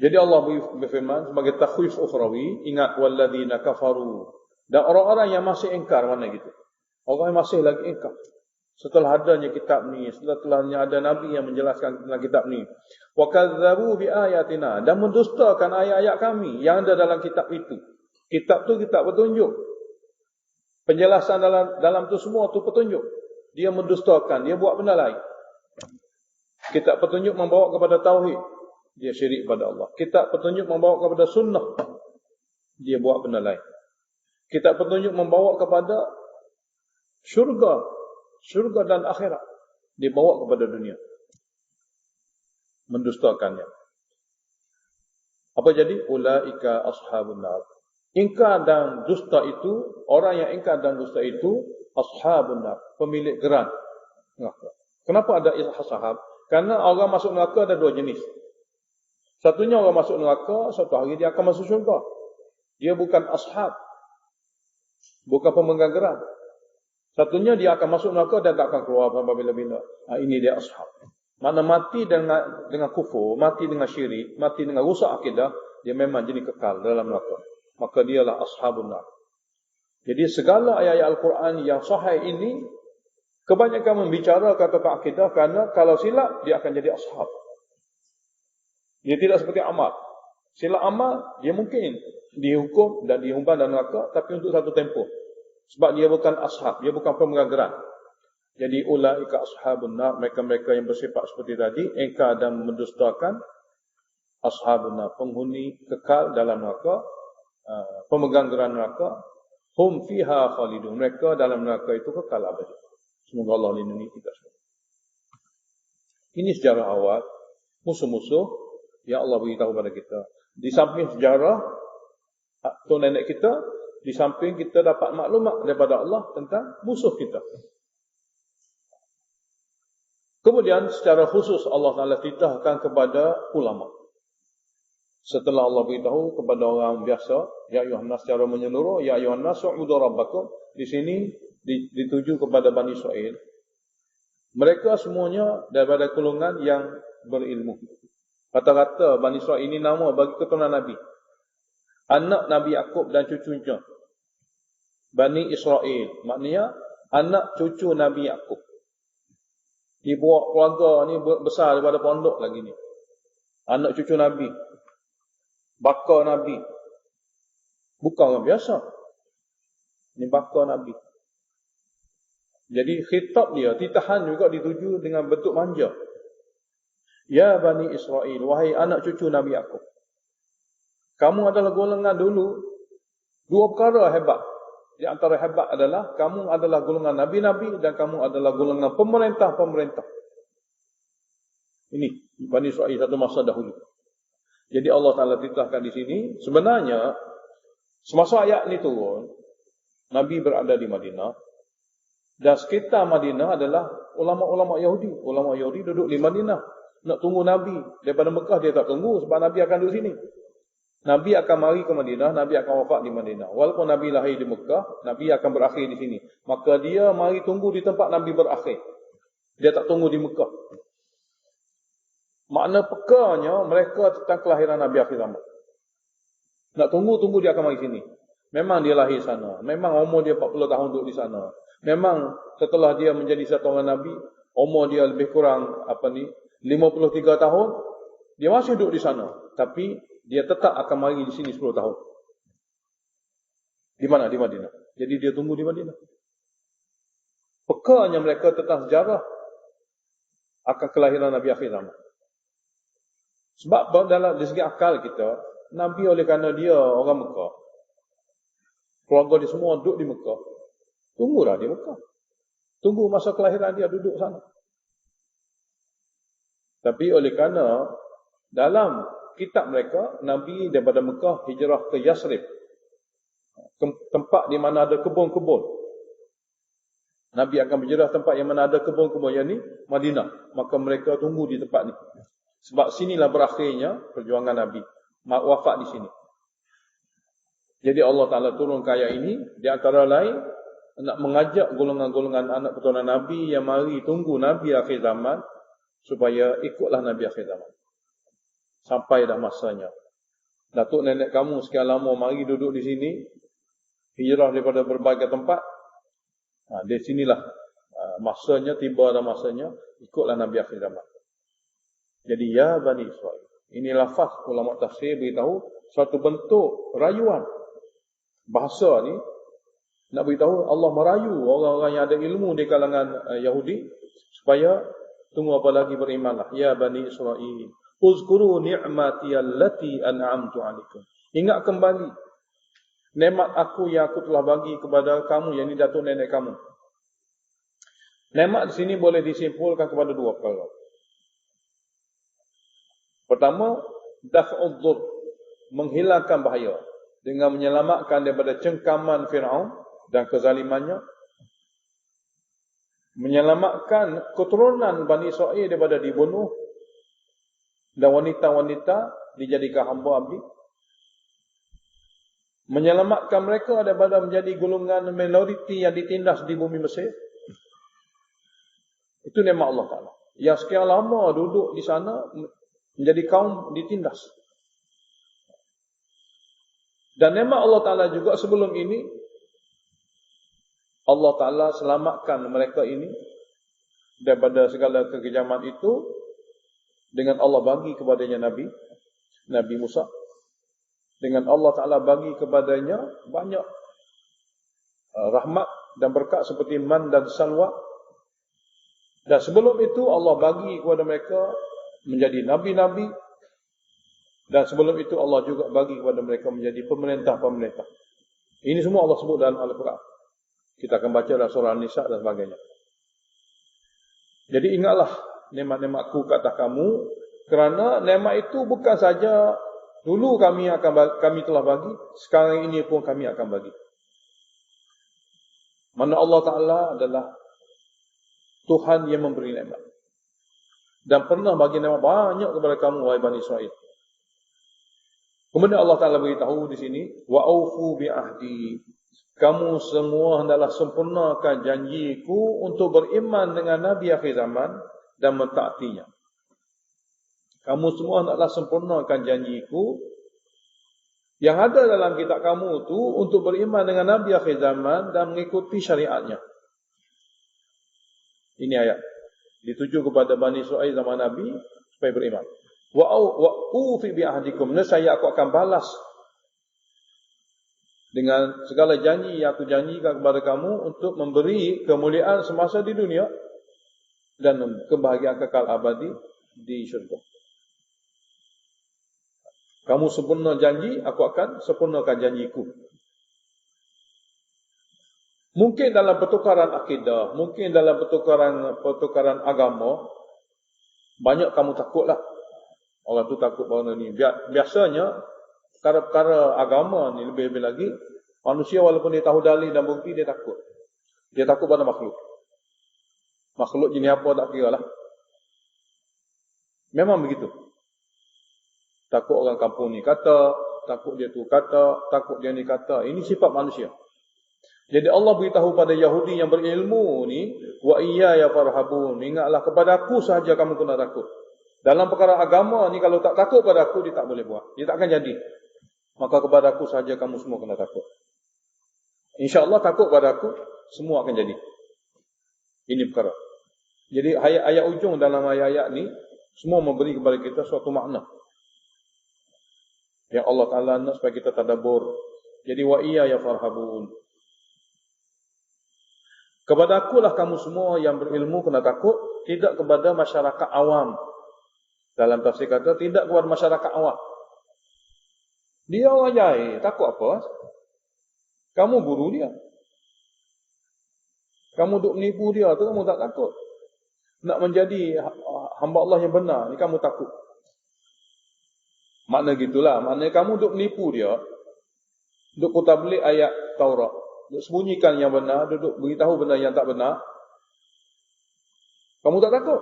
Jadi Allah berfirman sebagai takhwif ukhrawi, ingat walladzina kafaru. Dan orang-orang yang masih ingkar, mana gitu. Orang yang masih lagi ingkar. Setelah adanya kitab ni, setelahnya ada Nabi yang menjelaskan tentang kitab ni. Wa kadzdzabu bi ayatina, dan mendustakan ayat-ayat kami yang ada dalam kitab itu. Kitab tu kitab petunjuk. Penjelasan dalam tu semua tu petunjuk. Dia mendustakan, dia buat benda lain. Kitab petunjuk membawa kepada tauhid, dia syirik pada Allah. Kitab petunjuk membawa kepada sunnah, dia buat benda lain. Kitab petunjuk membawa kepada syurga dan akhirat, dibawa kepada dunia. Mendustakannya. Apa jadi? Ulaika ashabun nar. Ingkar dan dusta itu, orang yang ingkar dan dusta itu ashabun nar, pemilik geran neraka. Kenapa ada ashab? Karena orang masuk neraka ada dua jenis. Satunya orang masuk neraka, satu hari dia akan masuk syurga. Dia bukan ashab, bukan pemegang geran. Satunya dia akan masuk neraka dan tak akan keluar sampai bila-bila. Ini dia ashab. Mana mati dengan kufur, mati dengan syirik, mati dengan rusak akidah, dia memang jadi kekal dalam neraka. Maka dialah ashabun nar. Jadi segala ayat-ayat Al-Quran yang sahih ini kebanyakan membicarakan tentang akidah, kerana kalau silap dia akan jadi ashab. Dia tidak seperti Ammar. Silap amal, dia mungkin dihukum dan diumpan dan neraka, tapi untuk satu tempoh. Sebab dia bukan ashab, dia bukan pemegang. Jadi ulaika ashabun nar, mereka-mereka yang bersifat seperti tadi, engkar dan mendustakan ashabun nar, penghuni kekal dalam neraka, pemegang geran neraka, hum fiha khalidun, mereka dalam neraka itu kekal abadi. Semoga Allah lindungi kita semua. Ini sejarah awal musuh-musuh yang Allah beritahu kepada kita. Di samping sejarah tok nenek kita, di samping kita dapat maklumat daripada Allah tentang musuh kita. Kemudian secara khusus Allah Ta'ala titahkan kepada ulama. Setelah Allah beritahu kepada orang biasa, ya ayuhan nas secara menyeluruh, ya ayuhan nas u'budu rabbakum, di sini dituju kepada Bani Israel. Mereka semuanya daripada golongan yang berilmu. Kata-kata Bani Israel ini nama bagi keturunan Nabi, anak Nabi Yaqub dan cucunya. Bani Israel maknanya anak cucu Nabi Yaqub. Ibu keluarga ni besar daripada pondok lagi ni. Anak cucu Nabi, bakal Nabi. Bukan orang biasa. Ini bakal Nabi. Jadi khitab dia, titahan juga dituju dengan bentuk manja. Ya Bani Israel, wahai anak cucu Nabi Yaqub, kamu adalah golongan dulu. Dua perkara hebat. Di antara hebat adalah kamu adalah golongan Nabi-Nabi dan kamu adalah golongan pemerintah-pemerintah. Ini Bani Israel satu masa dahulu. Jadi Allah Ta'ala titahkan di sini. Sebenarnya semasa ayat ini turun, Nabi berada di Madinah. Dan sekitar Madinah adalah ulama-ulama Yahudi. Ulama Yahudi duduk di Madinah. Nak tunggu Nabi. Daripada Mekah dia tak tunggu sebab Nabi akan duduk sini. Nabi akan mari ke Madinah, Nabi akan wafat di Madinah. Walaupun Nabi lahir di Mekah, Nabi akan berakhir di sini. Maka dia mari tunggu di tempat Nabi berakhir. Dia tak tunggu di Mekah. Makna pekarnya mereka tentang kelahiran Nabi akhir zaman. Nak tunggu dia akan mari sini. Memang dia lahir sana. Memang umur dia 40 tahun duduk di sana. Memang setelah dia menjadi satu orang Nabi, umur dia lebih kurang 53 tahun, dia masih duduk di sana. Tapi dia tetap akan mari di sini 10 tahun. Di mana? Di Madinah. Jadi dia tunggu di Madinah. Pekarnya mereka tentang sejarah akan kelahiran Nabi akhir zaman. Sebab dalam dari segi akal kita, Nabi oleh kerana dia orang Mekah, keluarga dia semua duduk di Mekah, tunggulah di Mekah. Tunggu masa kelahiran dia duduk sana. Tapi oleh kerana dalam kitab mereka, Nabi daripada Mekah hijrah ke Yasrib, tempat di mana ada kebun-kebun. Nabi akan berhijrah tempat yang mana ada kebun-kebun, yang ni Madinah. Maka mereka tunggu di tempat ni. Sebab sinilah berakhirnya perjuangan Nabi. Wafat di sini. Jadi Allah Ta'ala turun ayat ini, di antara lain, nak mengajak golongan-golongan anak keturunan Nabi yang mari tunggu Nabi akhir zaman, supaya ikutlah Nabi akhir zaman. Sampai dah masanya. Datuk nenek kamu sekian lama mari duduk di sini, hijrah daripada berbagai tempat. Di sinilah masanya, tiba dah masanya, ikutlah Nabi akhir zaman. Jadi ya Bani Israel. Ini lafaz ulama tafsir beritahu suatu bentuk rayuan. Bahasa ni nak beritahu Allah merayu orang-orang yang ada ilmu di kalangan Yahudi supaya tunggu apa lagi berimanlah. Ya Bani Israel, uzkuru ni'mati allati an'amtu 'alaikum. Ingat kembali nikmat aku yang aku telah bagi kepada kamu, yang ini datuk nenek kamu. Nikmat di sini boleh disimpulkan kepada dua perkara. Pertama, daf'ud dhur, menghilangkan bahaya dengan menyelamatkan daripada cengkaman Firaun dan kezalimannya, menyelamatkan keturunan Bani Israel daripada dibunuh dan wanita-wanita dijadikan hamba abdi, menyelamatkan mereka daripada menjadi golongan minoriti yang ditindas di bumi Mesir. Itu nikmat Allah Ta'ala. Yang sekian lama duduk di sana menjadi kaum ditindas. Dan nikmat Allah Ta'ala juga sebelum ini, Allah Ta'ala selamatkan mereka ini daripada segala kekejaman itu dengan Allah bagi kepadanya Nabi Musa. dengan Allah Ta'ala bagi kepadanya banyak rahmat dan berkat seperti man dan salwa. Dan sebelum itu Allah bagi kepada mereka menjadi nabi-nabi. Dan sebelum itu Allah juga bagi kepada mereka menjadi pemerintah-pemerintah. Ini semua Allah sebut dalam Al-Quran. Kita akan baca dalam surah An-Nisa dan sebagainya. Jadi ingatlah nikmat-nikmatku ke atas kamu, kerana nikmat itu bukan saja dulu kami telah bagi, sekarang ini pun kami akan bagi. Mana Allah Ta'ala adalah Tuhan yang memberi nikmat. Dan pernah bagi nikmat banyak kepada kamu, wahai Bani Israel. Kemudian Allah Ta'ala beritahu di sini, wa aufu bi ahdi. Kamu semua hendaklah sempurnakan janjiku untuk beriman dengan Nabi akhir zaman dan mentaatinya. Kamu semua hendaklah sempurnakan janjiku yang ada dalam kitab kamu itu untuk beriman dengan Nabi akhir zaman dan mengikuti syariatnya. Ini ayat dituju kepada Bani Israel zaman Nabi supaya beriman. Wa ufi bi ahdikum, nescaya aku akan balas dengan segala janji yang aku janjikan kepada kamu untuk memberi kemuliaan semasa di dunia dan kebahagiaan kekal abadi di syurga. Kamu sempurna janji, aku akan sempurnakan janjiku. Mungkin dalam pertukaran akidah, mungkin dalam pertukaran agama, banyak kamu takutlah. Orang tu takut bahawa ni. Biasanya, perkara-perkara agama ni lebih-lebih lagi, manusia walaupun dia tahu dalil dan bukti, dia takut. Dia takut pada makhluk. Makhluk jenis apa tak kira lah. Memang begitu. Takut orang kampung ni kata, takut dia tu kata, takut dia ni kata. Ini sifat manusia. Jadi Allah beritahu pada Yahudi yang berilmu ni, wa iyaya farhabun, ingatlah kepada aku sahaja kamu kena takut. Dalam perkara agama ni, kalau tak takut pada aku, dia tak boleh buat. Dia tak akan jadi. Maka kepada aku sahaja kamu semua kena takut. InsyaAllah takut pada aku, semua akan jadi. Ini perkara. Jadi ayat-ayat ujung dalam ayat-ayat ni, semua memberi kepada kita suatu makna. Yang Allah Ta'ala nak supaya kita tadabbur. Jadi wa iyaya farhabun. Kepada akulah kamu semua yang berilmu kena takut, tidak kepada masyarakat awam. Dalam tafsir kata, tidak kepada masyarakat awam. Dia orang jahil, takut apa? Kamu guru dia. Kamu duk menipu dia tu, kamu tak takut. Nak menjadi hamba Allah yang benar, ni kamu takut. Makna gitulah, makna kamu duk menipu dia, duk kutablik ayat Taurat, duk sembunyikan yang benar, duk beritahu benda yang tak benar, kamu tak takut.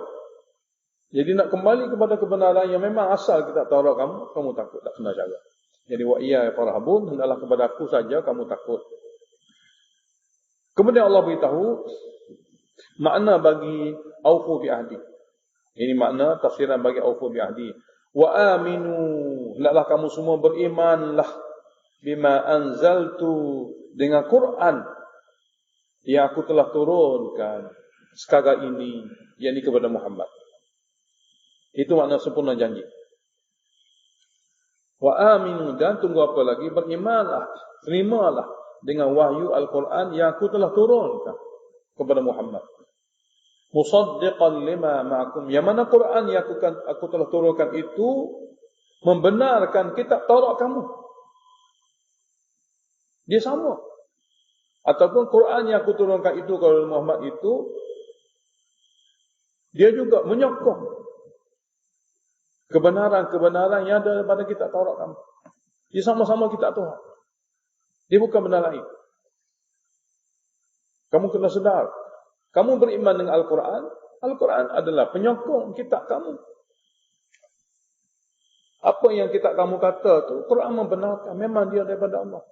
Jadi nak kembali kepada kebenaran yang memang asal kitab Taurat kamu takut, tak kena jaga. Jadi wa iya farhabun, hendaklah kepada aku saja kamu takut. Kemudian Allah beritahu makna bagi aufu bi ahdi. Ini makna tafsiran bagi aufu bi ahdi. Wa aminu, hendaklah kamu semua berimanlah bima anzaltu, dengan Quran yang aku telah turunkan sekarang ini, yakni kepada Muhammad. Itu makna sempurna janji. Wa aminu, dan tunggu apa lagi? Berimanlah, terimalah dengan wahyu Al-Quran yang aku telah turunkan kepada Muhammad. Musaddiqan lima ma'akum, yang mana Quran yang aku telah turunkan itu membenarkan kitab Taurat kamu. Dia sama. Ataupun Quran yang aku turunkan itu kepada Muhammad itu, dia juga menyokong kebenaran-kebenaran yang ada pada kitab Taurat kamu. Dia sama-sama kitab Tuhan. Dia bukan benda lain. Kamu kena sedar. Kamu beriman dengan Al-Quran. Al-Quran adalah penyokong kitab kamu. Apa yang kitab kamu kata tu, Quran membenarkan. Memang dia daripada Allah.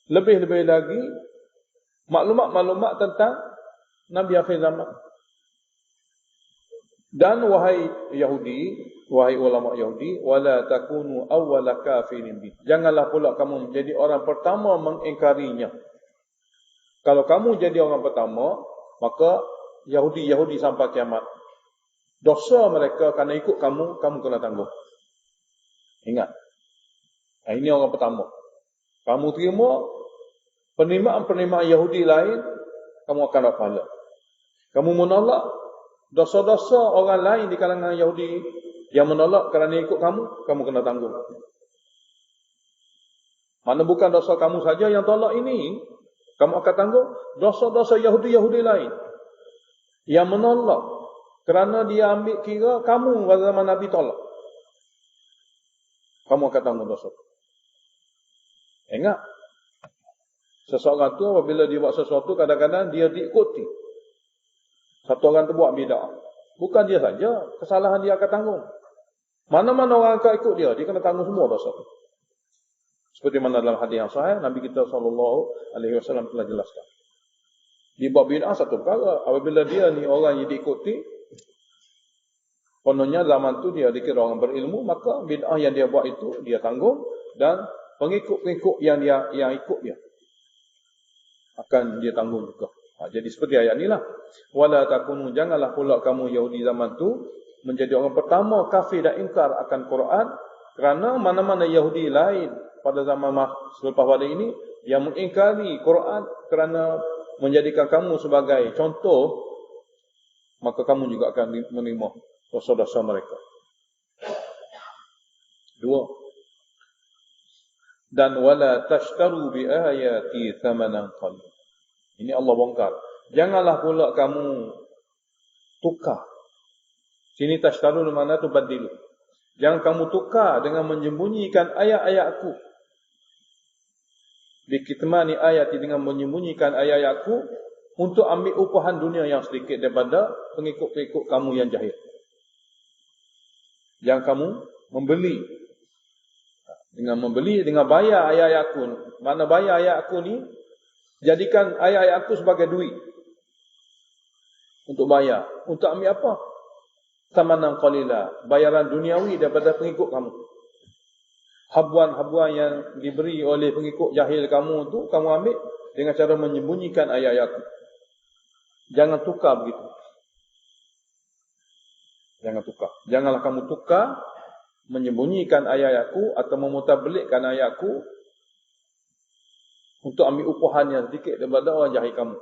Lebih-lebih lagi, maklumat-maklumat tentang Nabi akhir zaman. Dan wahai Yahudi, wahai ulama Yahudi, wala takunu awwala kafirin bi. Janganlah pula kamu menjadi orang pertama mengingkarinya. Kalau kamu jadi orang pertama, maka Yahudi sampai kiamat, dosa mereka kerana ikut kamu kena tanggung. Ingat. Ini orang pertama. Kamu terima penerimaan-penerimaan Yahudi lain, kamu akan dapat pahala. Kamu menolak dosa-dosa orang lain di kalangan Yahudi yang menolak kerana ikut kamu, kamu kena tanggung. Mana bukan dosa kamu saja yang tolak ini, kamu akan tanggung dosa-dosa Yahudi-Yahudi lain yang menolak kerana dia ambil kira kamu pada zaman Nabi tolak. Kamu akan tanggung dosa. Ingat, seseorang tu apabila dia buat sesuatu, kadang-kadang dia diikuti. Satu orang tu buat bid'ah, bukan dia saja, kesalahan dia akan tanggung. Mana-mana orang akan ikut dia, dia kena tanggung semua dosa tu. Seperti mana dalam hadis yang sahih, Nabi kita SAW telah jelaskan. Dia buat bid'ah satu perkara, apabila dia ni orang yang diikuti, kononnya zaman tu dia dikira orang berilmu, maka bid'ah yang dia buat itu dia tanggung, dan pengikut-pengikut yang ikut dia akan dia tanggung juga. Jadi seperti ayat ni lah. Wala takunu, janganlah pula kamu Yahudi zaman tu menjadi orang pertama kafir dan ingkar akan Quran, kerana mana-mana Yahudi lain pada zaman selepas pada ini yang mengingkari Quran kerana menjadikan kamu sebagai contoh, maka kamu juga akan menerima dosa-dosa mereka. 2. Dan wala tashtaru bi ayati thamanan qalil. Ini Allah bongkar. Janganlah pula kamu tukar. Sini tashtaru mana tu badilu. Jangan kamu tukar dengan menyembunyikan ayat-ayatku. Bikitmani ayati, dengan menyembunyikan ayat-ayatku untuk ambil upahan dunia yang sedikit daripada pengikut-pengikut kamu yang jahil. Yang kamu membeli dengan bayar ayat-ayatku. Mana bayar ayat-ayatku ni, jadikan ayat-ayatku sebagai duit untuk bayar. Untuk ambil apa? Thamanan qalila, bayaran duniawi daripada pengikut kamu. Habuan-habuan yang diberi oleh pengikut jahil kamu tu, kamu ambil dengan cara menyembunyikan ayat-ayatku. Jangan tukar begitu. Jangan tukar. Janganlah kamu tukar menyembunyikan ayat-ayatku atau memutarbelikkan ayatku untuk ambil upahan yang sedikit daripada orang jahil kamu.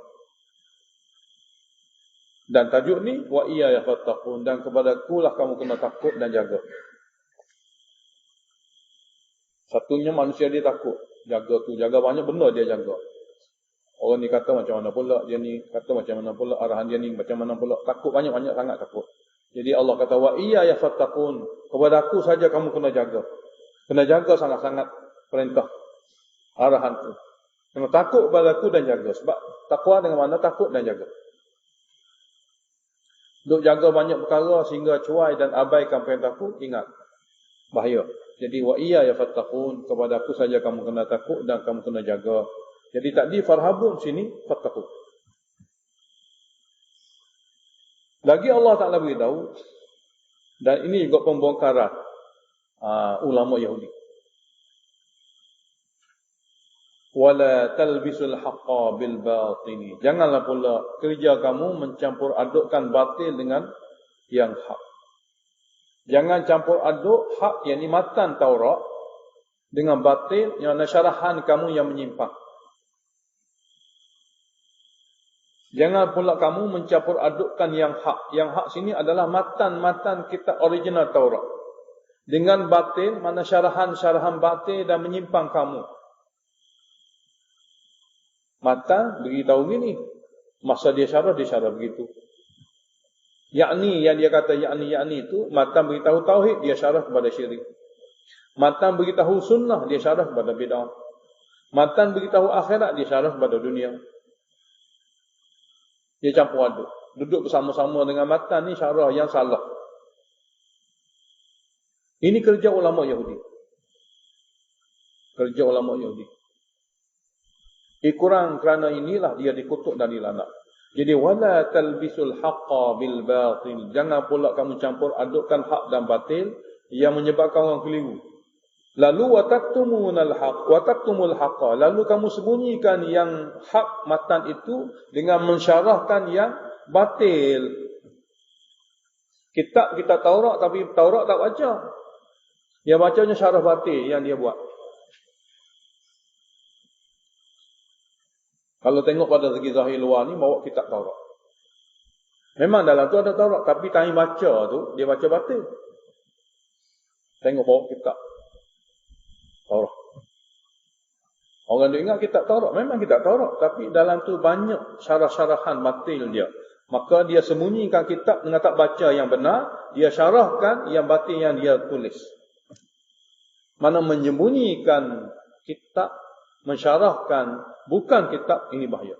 Dan tajuk ni, wa iya ya fattaqun, dan kepadaku lah kamu kena takut dan jaga. Satunya manusia dia takut, jaga tu, jaga banyak benda dia jaga. Orang ni kata macam mana pula, dia ni kata macam mana pula, arahan dia ni macam mana pula, takut banyak-banyak sangat takut. Jadi Allah kata wa iya ya fattaqun, kepada aku saja kamu kena jaga. Kena jaga sangat-sangat perintah arahan tu. Kena takut kepada aku dan jaga. Sebab takwa dengan mana takut dan jaga. Duk jaga banyak perkara sehingga cuai dan abaikan perintahku, ingat, bahaya. Jadi wa iya ya fattaqun, kepada aku saja kamu kena takut dan kamu kena jaga. Jadi tadi farhabun, sini fattaqun. Lagi Allah Ta'ala beritahu, dan ini juga pembongkaran ulama Yahudi. Wala talbisul haqqa bil batini. Janganlah pula kerja kamu mencampur adukkan batil dengan yang hak. Jangan campur aduk hak, yang ni matan Taurat, dengan batil, yang syarahan kamu yang menyimpang. Jangan pula kamu mencampur adukkan yang hak. Yang hak sini adalah matan-matan kitab original Taurat, dengan batil, mana syarahan-syarahan batil dan menyimpang kamu. Matan beritahu gini, masa dia syarah begitu. Yakni, yang dia kata yakni itu, matan beritahu tauhid, dia syarah kepada syirik. Matan beritahu sunnah, dia syarah kepada bid'ah. Matan beritahu akhirat, dia syarah kepada dunia. Dia campur aduk. Duduk bersama-sama dengan matan ni syarah yang salah. Ini kerja ulama Yahudi. Kerja ulama Yahudi. Kurang kerana inilah dia dikutuk dan dilaknat. Jadi wala talbisul haqqa bil batil. Jangan pula kamu campur adukkan hak dan batil yang menyebabkan orang keliru. Lalu wa taktumunal haqq wa taktumul haqqa. Lalu kamu sembunyikan yang hak matan itu dengan mensyarahkan yang batil. Kitab kita Taurat, tapi Taurat tak baca. Yang bacanya syarah batil yang dia buat. Kalau tengok pada segi zahir luar ni, bawa kitab Taurat. Memang dalam tu ada Taurat, tapi time baca tu, dia baca batil. Tengok bawa kitab Taurat. Orang dia ingat kitab Taurat, memang kitab Taurat, tapi dalam tu banyak syarah-syarahan batil dia. Maka dia sembunyikan kitab dengan tak baca yang benar, dia syarahkan yang batil yang dia tulis. Mana menyembunyikan kitab, mensyarahkan bukan kitab, ini bahaya.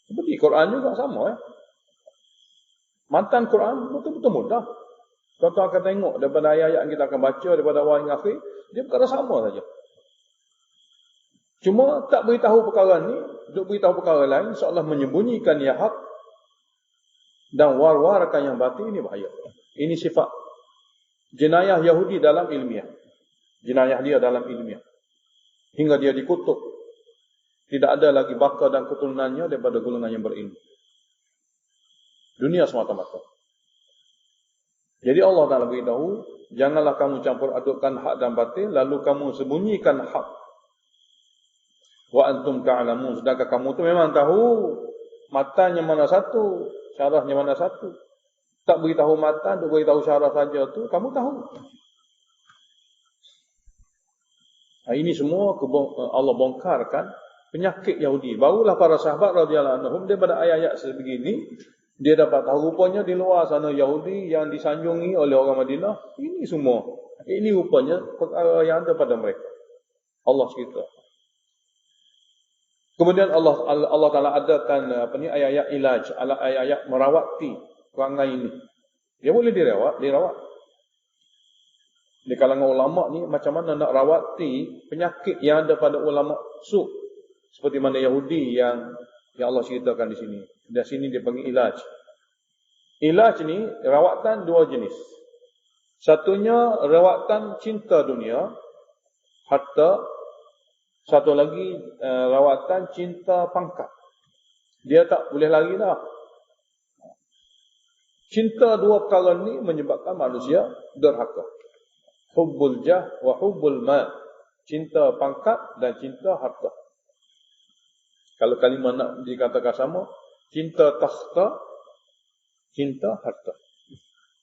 Seperti Quran juga sama. Matan Quran betul-betul mudah. Kalau kita akan tengok daripada ayat-ayat yang kita akan baca, daripada awal hingga akhir, dia perkara sama saja. Cuma tak beritahu perkara ni, duk beritahu perkara lain, seolah menyembunyikan yang hak dan war-warkan yang batil, ini bahaya. Ini sifat jenayah Yahudi dalam ilmiah. Jenayah dia dalam ilmiah. Hingga dia dikutuk. Tidak ada lagi baka dan keturunannya daripada golongan yang berilmu. Dunia semata-mata. Jadi Allah Ta'ala beritahu, janganlah kamu campur adukkan hak dan batil, lalu kamu sembunyikan hak. Wa antum ta'lamun, sedangkan kamu tu memang tahu matanya mana satu, syarahnya mana satu. Tak beritahu matan, tak beritahu syarah saja tu, kamu tahu. Ini semua Allah bongkarkan penyakit Yahudi. Barulah para sahabat radhiyallahu anhum daripada ayat-ayat sebegini, dia dapat tahu rupanya di luar sana Yahudi yang disanjungi oleh orang Madinah, ini semua. Ini rupanya perkara yang ada pada mereka. Allah cerita. Kemudian Allah Ta'ala adakan ayat-ayat ilaj, ayat-ayat merawati perangai ini. Dia boleh dirawat. Di kalangan ulama ni, macam mana nak rawati penyakit yang ada pada ulama su, seperti mana Yahudi yang Allah ceritakan di sini. Di sini dia panggil ilaj. Ilaj ni rawatan dua jenis. Satunya rawatan cinta dunia, harta. Satu lagi rawatan cinta pangkat. Dia tak boleh lari dah. Cinta dua perkara ni menyebabkan manusia derhaka. Hubbul jah wa hubbul mal. Cinta pangkat dan cinta harta. Kalau kalimah nak dikatakan sama, cinta takhta, cinta harta.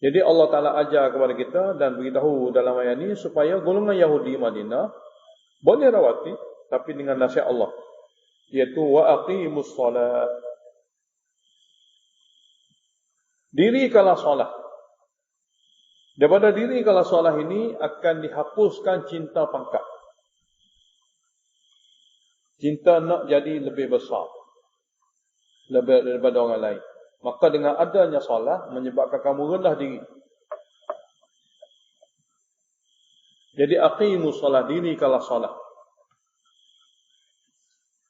Jadi Allah Ta'ala ajar kepada kita dan beritahu dalam ayat ini supaya golongan Yahudi Madinah boleh rawati, tapi dengan nasihat Allah, iaitu wa aqimus solat. Dirikanlah solat. Daripada dirikanlah solat ini akan dihapuskan cinta pangkat. Cinta nak jadi lebih besar, lebih daripada orang lain. Maka dengan adanya solat menyebabkan kamu rendah diri. Jadi aqimus solat, dirikanlah solat.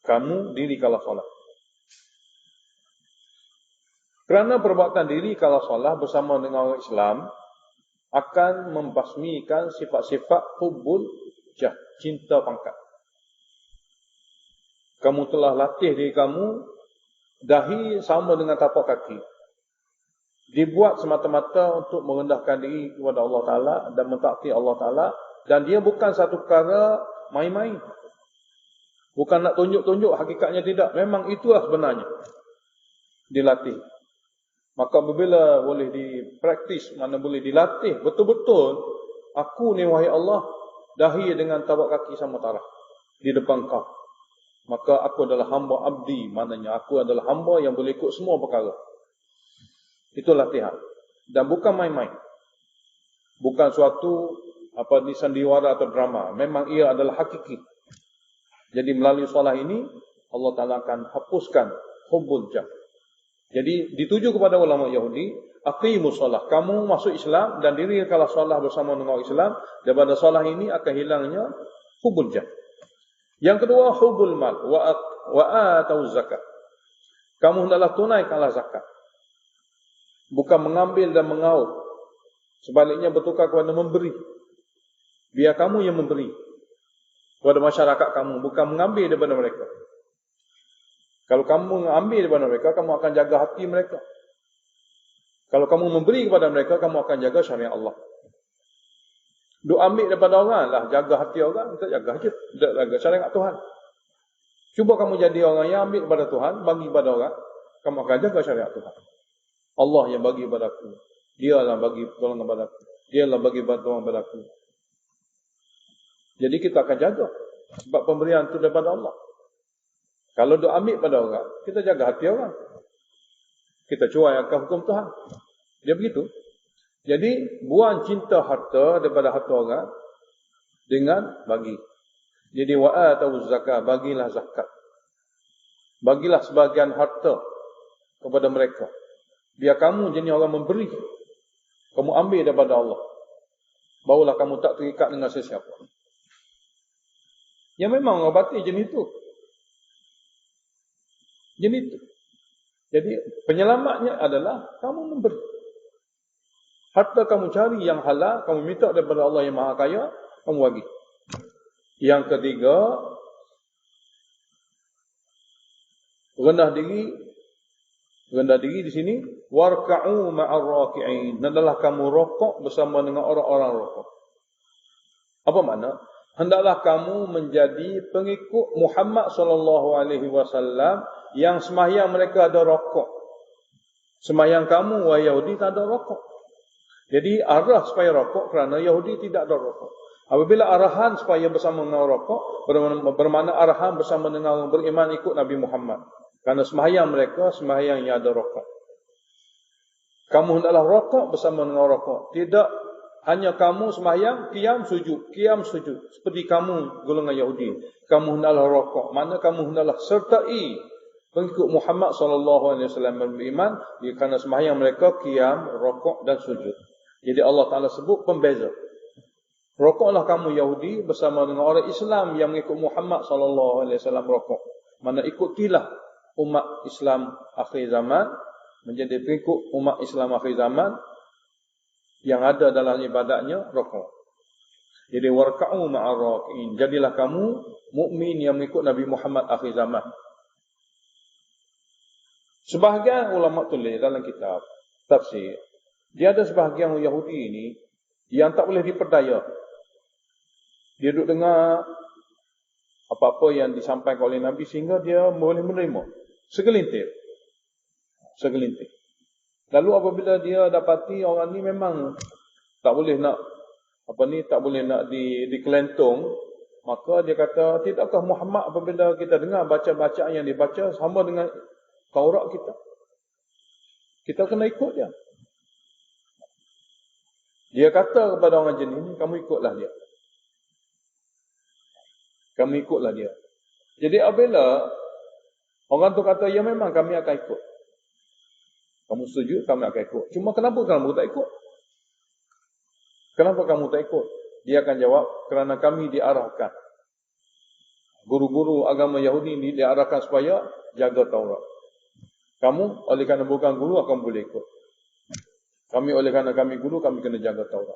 Kamu dirikanlah solat. Kerana perbuatan diri kalau solat bersama dengan orang Islam akan membasmikan sifat-sifat hubbul jah, cinta pangkat. Kamu telah latih diri kamu, dahi sama dengan tapak kaki. Dibuat semata-mata untuk merendahkan diri kepada Allah Ta'ala dan mentaati Allah Ta'ala. Dan dia bukan satu perkara main-main. Bukan nak tunjuk-tunjuk, hakikatnya tidak. Memang itulah sebenarnya. Dilatih. Maka apabila boleh dipraktis, mana boleh dilatih betul-betul, aku ni wahai Allah, dahi dengan tapak kaki sama taraf di depan kau. Maka aku adalah hamba abdi, maknanya aku adalah hamba yang boleh ikut semua perkara. Itu latihan. Dan bukan main-main. Bukan suatu ni sandiwara atau drama. Memang ia adalah hakiki. Jadi melalui solat ini Allah Ta'ala akan hapuskan hubbul jah. Jadi dituju kepada ulama Yahudi, aqimus solat. Kamu masuk Islam dan dirikanlah solat bersama dengan orang Islam. Daripada solat ini akan hilangnya hubbul jah. Yang kedua, hubbul mal wa atau zakat. Kamu hendaklah tunaikanlah zakat. Bukan mengambil dan mengaut. Sebaliknya bertukar kepada memberi. Biar kamu yang memberi kepada masyarakat kamu, bukan mengambil daripada mereka. Kalau kamu mengambil daripada mereka, kamu akan jaga hati mereka. Kalau kamu memberi kepada mereka, kamu akan jaga syariat Allah. Duk ambil daripada orang lah, jaga hati orang, kita jaga je. Tak jaga syariat Tuhan. Cuba kamu jadi orang yang ambil daripada Tuhan, bagi kepada orang, kamu akan jaga syariat Tuhan. Allah yang bagi kepada aku. Dia lah bagi pertolongan kepada aku. Dia lah bagi bantuan kepada aku. Jadi kita akan jaga. Sebab pemberian itu daripada Allah. Kalau duk ambil pada orang, kita jaga hati orang. Kita cuai akan hukum Tuhan. Dia begitu. Jadi, buang cinta harta daripada harta orang dengan bagi. Jadi, wa'atau zakat, bagilah zakat. Bagilah sebahagian harta kepada mereka. Biar kamu jenis orang memberi. Kamu ambil daripada Allah. Barulah kamu tak terikat dengan sesiapa. Ya memang orang batin jenis itu. Jenis itu. Jadi, penyelamatnya adalah kamu memberi. Harta kamu cari yang halal, kamu minta daripada Allah yang Maha Kaya, kamu bagi. Yang ketiga, rendah diri. Rendah diri di sini, warka'u ma'ar raki'in. Hendaklah kamu rokok bersama dengan orang-orang rokok. Apa makna? Hendaklah kamu menjadi pengikut Muhammad sallallahu alaihi wasallam yang sembahyang mereka ada rokok. Sembahyang kamu wahai Yahudi tak ada rokok. Jadi arah supaya rokok kerana Yahudi tidak ada rokok. Apabila arahan supaya bersama dengan rokok, bermakna arahan bersama dengan orang beriman ikut Nabi Muhammad. Kerana sembahyang mereka, sembahyang yang ada rokok. Kamu hendaklah rokok bersama dengan rokok. Tidak hanya kamu sembahyang, qiyam sujud. Seperti kamu golongan Yahudi. Kamu hendaklah rokok. Mana kamu hendaklah sertai pengikut Muhammad SAW beriman. Kerana sembahyang mereka, qiyam, rokok dan sujud. Jadi Allah Ta'ala sebut pembeza. Rokoklah kamu Yahudi bersama dengan orang Islam yang mengikut Muhammad SAW rokok. Mana ikutilah umat Islam akhir zaman, menjadi pengikut umat Islam akhir zaman yang ada dalam ibadatnya rokok. Jadi warka'u ma'ar raki'in. Jadilah kamu mukmin yang mengikut Nabi Muhammad akhir zaman. Sebahagian ulama tulis dalam kitab tafsir, dia ada sebahagian Yahudi ini yang tak boleh diperdaya. Dia duduk dengar apa-apa yang disampaikan oleh Nabi sehingga dia boleh menerima. Segelintir. Lalu apabila dia dapati orang ni memang tak boleh nak tak boleh nak dikelentung, maka dia kata, tidakkah Muhammad apabila kita dengar baca-bacaan yang dibaca sama dengan Taurat kita? Kita kena ikut dia. Dia kata kepada orang jenis ni, kamu ikutlah dia. Jadi apabila orang tu kata, ya memang kami akan ikut. Kamu setuju, kami akan ikut. Cuma kenapa kamu tak ikut? Kenapa kamu tak ikut? Dia akan jawab, kerana kami diarahkan. Guru-guru agama Yahudi ini diarahkan supaya jaga Taurat. Kamu oleh kerana bukan guru akan boleh ikut. Kami oleh kerana kami guru, kami kena jaga Taurat.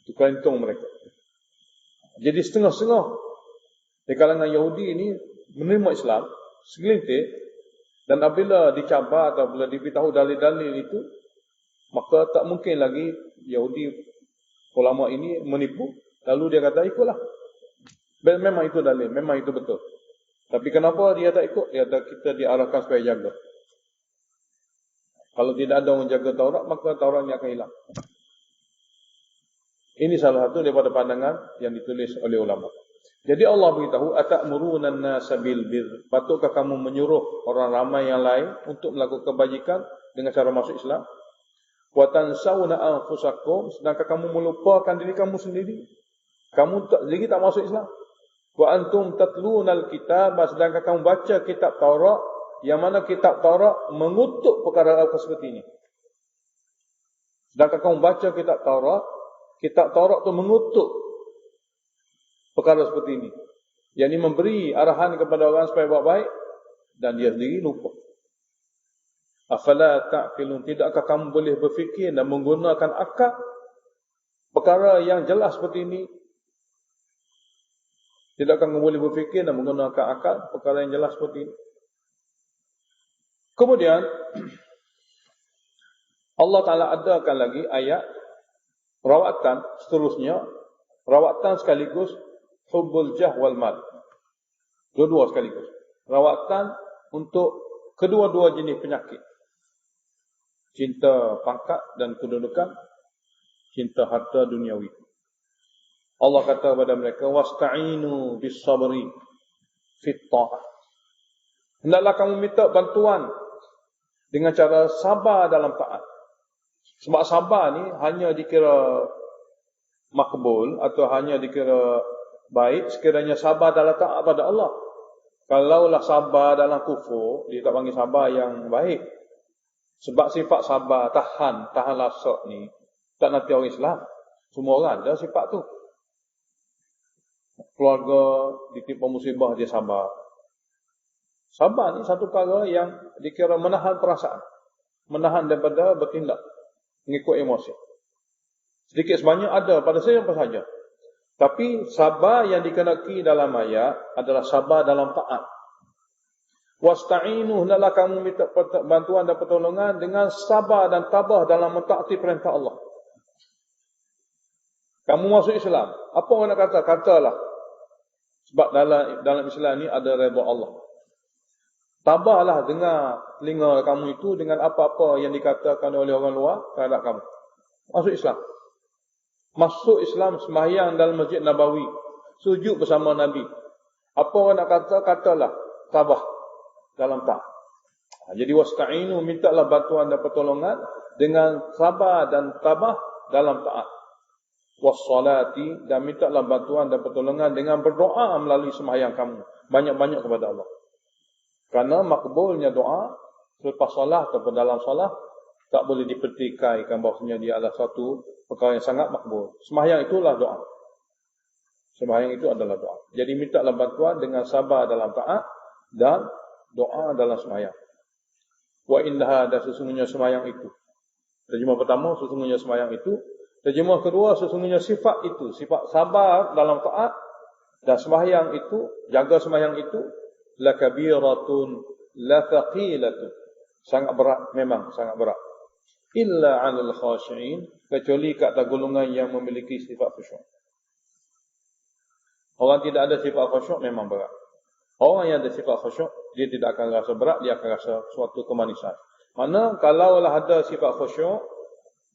Itu kelentung mereka. Jadi setengah-setengah di kalangan Yahudi ini menerima Islam segelintir, dan apabila dicabar atau bila diberitahu dalil-dalil itu, maka tak mungkin lagi Yahudi ulama ini menipu. Lalu dia kata ikutlah. Memang itu dalil, memang itu betul. Tapi kenapa dia tak ikut? Dia kata kita diarahkan supaya jaga. Kalau tidak ada orang jaga Taurat, maka Tauratnya akan hilang. Ini salah satu daripada pandangan yang ditulis oleh ulama. Jadi Allah beritahu, atamuruna an-nasa bil birr. Patutkah kamu menyuruh orang ramai yang lain untuk melakukan kebajikan dengan cara masuk Islam? Wa tansawna anfusakum, sedangkan kamu melupakan diri kamu sendiri. Kamu sendiri tak masuk Islam. Wa antum tatlunal kitab, sedangkan kamu baca kitab Taurat, yang mana kitab Taurat mengutuk perkara seperti ini. Sedangkan kamu baca kitab Taurat tu mengutuk perkara seperti ini. Yang ini memberi arahan kepada orang supaya buat baik, dan dia sendiri lupa. Afala ta'qilun, tidakkah kamu boleh berfikir dan menggunakan akal perkara yang jelas seperti ini? Tidakkah kamu boleh berfikir dan menggunakan akal perkara yang jelas seperti ini? Kemudian Allah Ta'ala adakan lagi ayat rawatan seterusnya Rawatan sekaligus hubbul jah wal mal. Dua-dua sekaligus. Rawatan untuk kedua-dua jenis penyakit. Cinta pangkat dan kedudukan, cinta harta duniawi. Allah kata kepada mereka, wasta'inu bis sabri fit ta'ah. Hendaklah kamu minta bantuan dengan cara sabar dalam taat. Sebab sabar ni hanya dikira makbul atau hanya dikira baik sekiranya sabar dalam taat pada Allah. Kalaulah sabar dalam kufur, dia tak panggil sabar yang baik. Sebab sifat sabar, tahan lasak ni tak nanti orang Islam. Semua orang ada sifat tu. Keluarga ditimpa musibah, dia sabar. Sabar ni satu perkara yang dikira menahan perasaan, menahan daripada bertindak mengikut emosi. Sedikit sebanyak ada pada siapa saja. Tapi sabar yang dikenaki dalam ayat adalah sabar dalam taat. Wasta'inu, hendaklah kamu minta bantuan dan pertolongan dengan sabar dan tabah dalam mentaati perintah Allah. Kamu masuk Islam, apa orang nak kata? Katalah. Sebab dalam Islam ni ada redha Allah. Tabahlah dengar telinga kamu itu dengan apa-apa yang dikatakan oleh orang luar terhadap kamu. Masuk Islam. Masuk Islam, sembahyang dalam Masjid Nabawi, sujud bersama Nabi. Apa orang nak kata? Katalah. Tabah dalam taat. Jadi wasta'inu, mintalah bantuan dan pertolongan dengan sabar dan tabah dalam taat. Wassalati, dan mintalah bantuan dan pertolongan dengan berdoa melalui sembahyang kamu. Banyak-banyak kepada Allah. Kerana makbulnya doa selepas solat atau dalam solat tak boleh dipertikaikan bahawasanya dia adalah satu perkara yang sangat makbul. Sembahyang itulah doa. Sembahyang itu adalah doa. Jadi mintalah bantuan dengan sabar dalam taat dan doa dalam sembahyang. Wa innaha, dan sesungguhnya sembahyang itu. Terjemah pertama, sesungguhnya sembahyang itu. Terjemah kedua, sesungguhnya sifat itu, sifat sabar dalam taat dan sembahyang itu, jaga sembahyang itu, la kabiratun la thaqilatun, sangat berat, memang sangat berat. Illa 'alal khashi'in, kecuali kat golongan yang memiliki sifat khusyuk. Orang tidak ada sifat khusyuk memang berat. Orang yang ada sifat khusyuk, dia tidak akan rasa berat, dia akan rasa suatu kemanisan. Mana kalaulah ada sifat khusyuk,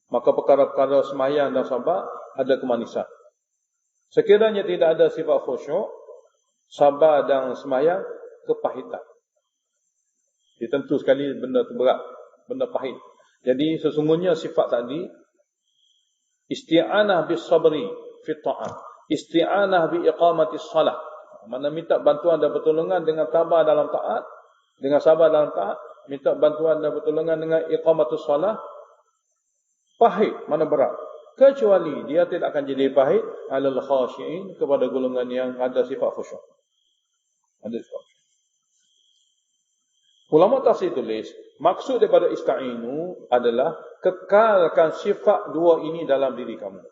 maka perkara-perkara sembahyang dan sabar ada kemanisan. Sekiranya tidak ada sifat khusyuk, sabar dan sembahyang kepahitan. Dia tentu sekali benda tu berat, benda pahit. Jadi sesungguhnya sifat tadi, isti'anah bis sabri fi ta'at, isti'anah bi iqamatis salah. Mana minta bantuan dan pertolongan dengan tabah dalam taat, dengan sabar dalam taat, minta bantuan dan pertolongan dengan iqamatus salah, pahit, mana berat. Kecuali dia tidak akan jadi pahit alal khashi'in, kepada golongan yang ada sifat khusyuk. Ada sifat khusyuk. Ulama tafsir tulis, maksud daripada ista'inu adalah kekalkan sifat dua ini dalam diri kamu.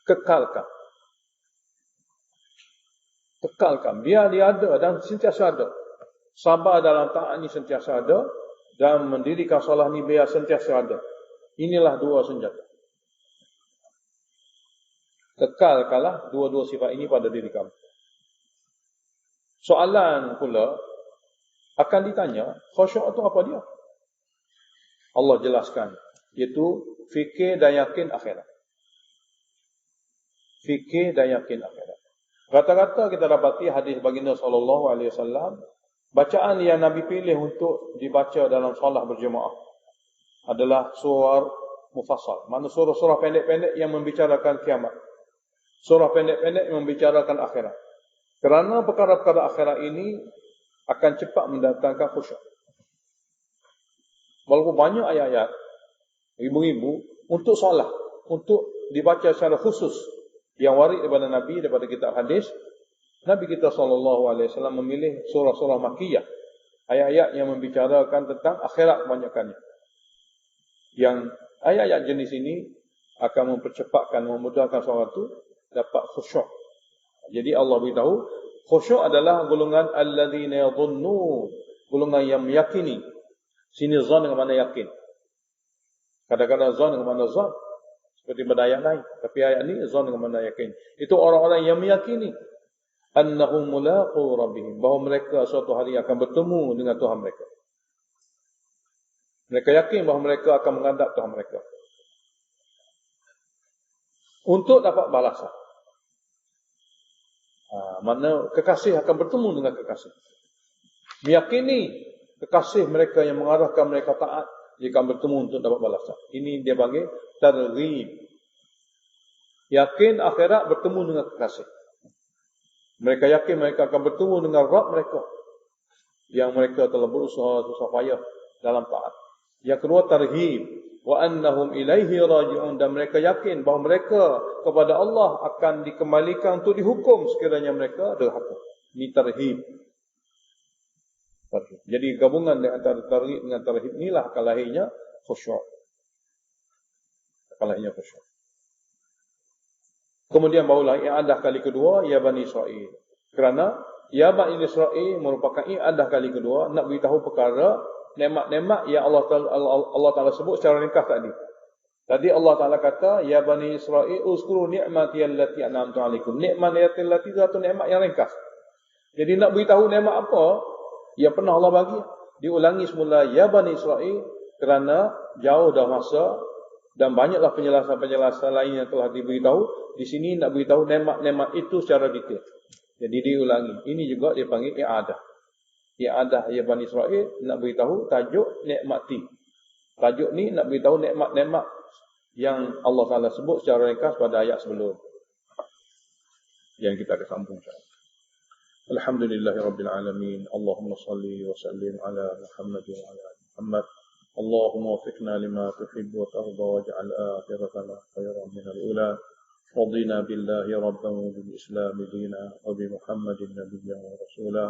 Kekalkan. Kekalkan. Biar dia ada dan sentiasa ada. Sabar dalam taat ini sentiasa ada. Dan mendirikan solat ni biar sentiasa ada. Inilah dua senjata. Kekalkanlah dua-dua sifat ini pada diri kamu. Soalan pula akan ditanya, khusyuk itu apa dia? Allah jelaskan, iaitu fikir dan yakin akhirat. Fikir dan yakin akhirat. Rata-rata kita dapati hadis baginda sallallahu alaihi wasallam, bacaan yang Nabi pilih untuk dibaca dalam solat berjemaah adalah surah mufassal. Mana surah-surah pendek-pendek yang membicarakan kiamat. Surah pendek-pendek yang membicarakan akhirat. Kerana perkara-perkara akhirat ini akan cepat mendatangkan khusyuk. Walaupun banyak ayat-ayat, ribu-ribu, untuk solat, untuk dibaca secara khusus, yang warid daripada Nabi, daripada kitab hadis, Nabi kita SAW memilih surah-surah Makkiyah, ayat-ayat yang membicarakan tentang akhirat kebanyakannya. Yang ayat-ayat jenis ini akan mempercepatkan, memudahkan seorang itu dapat khusyuk. Jadi Allah beritahu, khusyuk adalah golongan alladzina yadhunnu, golongan yang meyakini. Sini zon dengan mana yakin. Kadang-kadang zon dengan mana zon. Seperti pada ayat lain. Tapi ayat ni zon dengan mana yakin. Itu orang-orang yang meyakini annahum mulaqu rabbihim, bahawa mereka suatu hari akan bertemu dengan Tuhan mereka. Mereka yakin bahawa mereka akan menghadap Tuhan mereka untuk dapat balasan. Mana kekasih akan bertemu dengan kekasih. Meyakini kekasih mereka yang mengarahkan mereka taat, dia akan bertemu untuk dapat balasan. Ini dia panggil targhib. Yakin akhirat bertemu dengan kekasih. Mereka yakin mereka akan bertemu dengan Rabb mereka yang mereka telah berusaha susah payah dalam taat. Yang kedua tarhib, wa annahum ilaihi raji'un, dan mereka yakin bahawa mereka kepada Allah akan dikembalikan untuk dihukum sekiranya mereka derhaka. Ini tarhib. Jadi gabungan antara tarhib dengan tarhib inilah akan lahirnya khusyuk. Akan lahirnya khusyuk. Kemudian barulah i'adah kali kedua, ya Bani Israel. Kerana ya Bani Israel merupakan i'adah kali kedua, nak beritahu perkara nikmat-nikmat yang Allah Ta'ala sebut secara ringkas tadi. Tadi Allah Ta'ala kata, ya Bani Israel uzkuru ni'mati allati an'amtu 'alaikum. Nikmat allati satu nikmat yang ringkas. Jadi nak beritahu nikmat apa yang pernah Allah bagi, diulangi semula, ya Bani Israel, kerana jauh dah masa dan banyaklah penjelasan-penjelasan lain yang telah diberitahu. Di sini nak beritahu nikmat-nikmat itu secara detail. Jadi diulangi. Ini juga dia panggil i'adah. I'adah ya Bani Israel nak beritahu tajuk nikmati. Tajuk ni nak beritahu nikmat-nikmat yang Allah Taala sebut secara ringkas pada ayat sebelum. Yang kita akan sambung insya-Allah. Alhamdulillahirabbil alamin. Allahumma salli wa sallim ala Muhammad wa ala ali Muhammad. Allahumma waffiqna lima tuhibbu wa tarda waj'al akhiratana khairan min al-ula. رضينا بالله ربا وبالإسلام دينا وبمحمد نبيا ورسولا.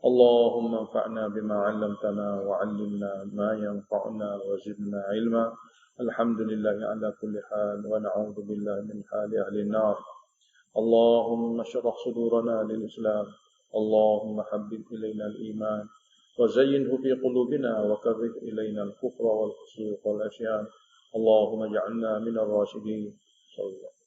اللهم انفعنا بما علمتنا وعلمنا ما ينفعنا وزدنا علما. الحمد لله على كل حال ونعوذ بالله من حال أهل النار. اللهم اشرح صدورنا للإسلام. اللهم حبب إلينا الإيمان وزينه في قلوبنا وكره إلينا الكفر والفسوق والعصيان. اللهم اجعلنا من الراشدين. صلى الله عليه وسلم.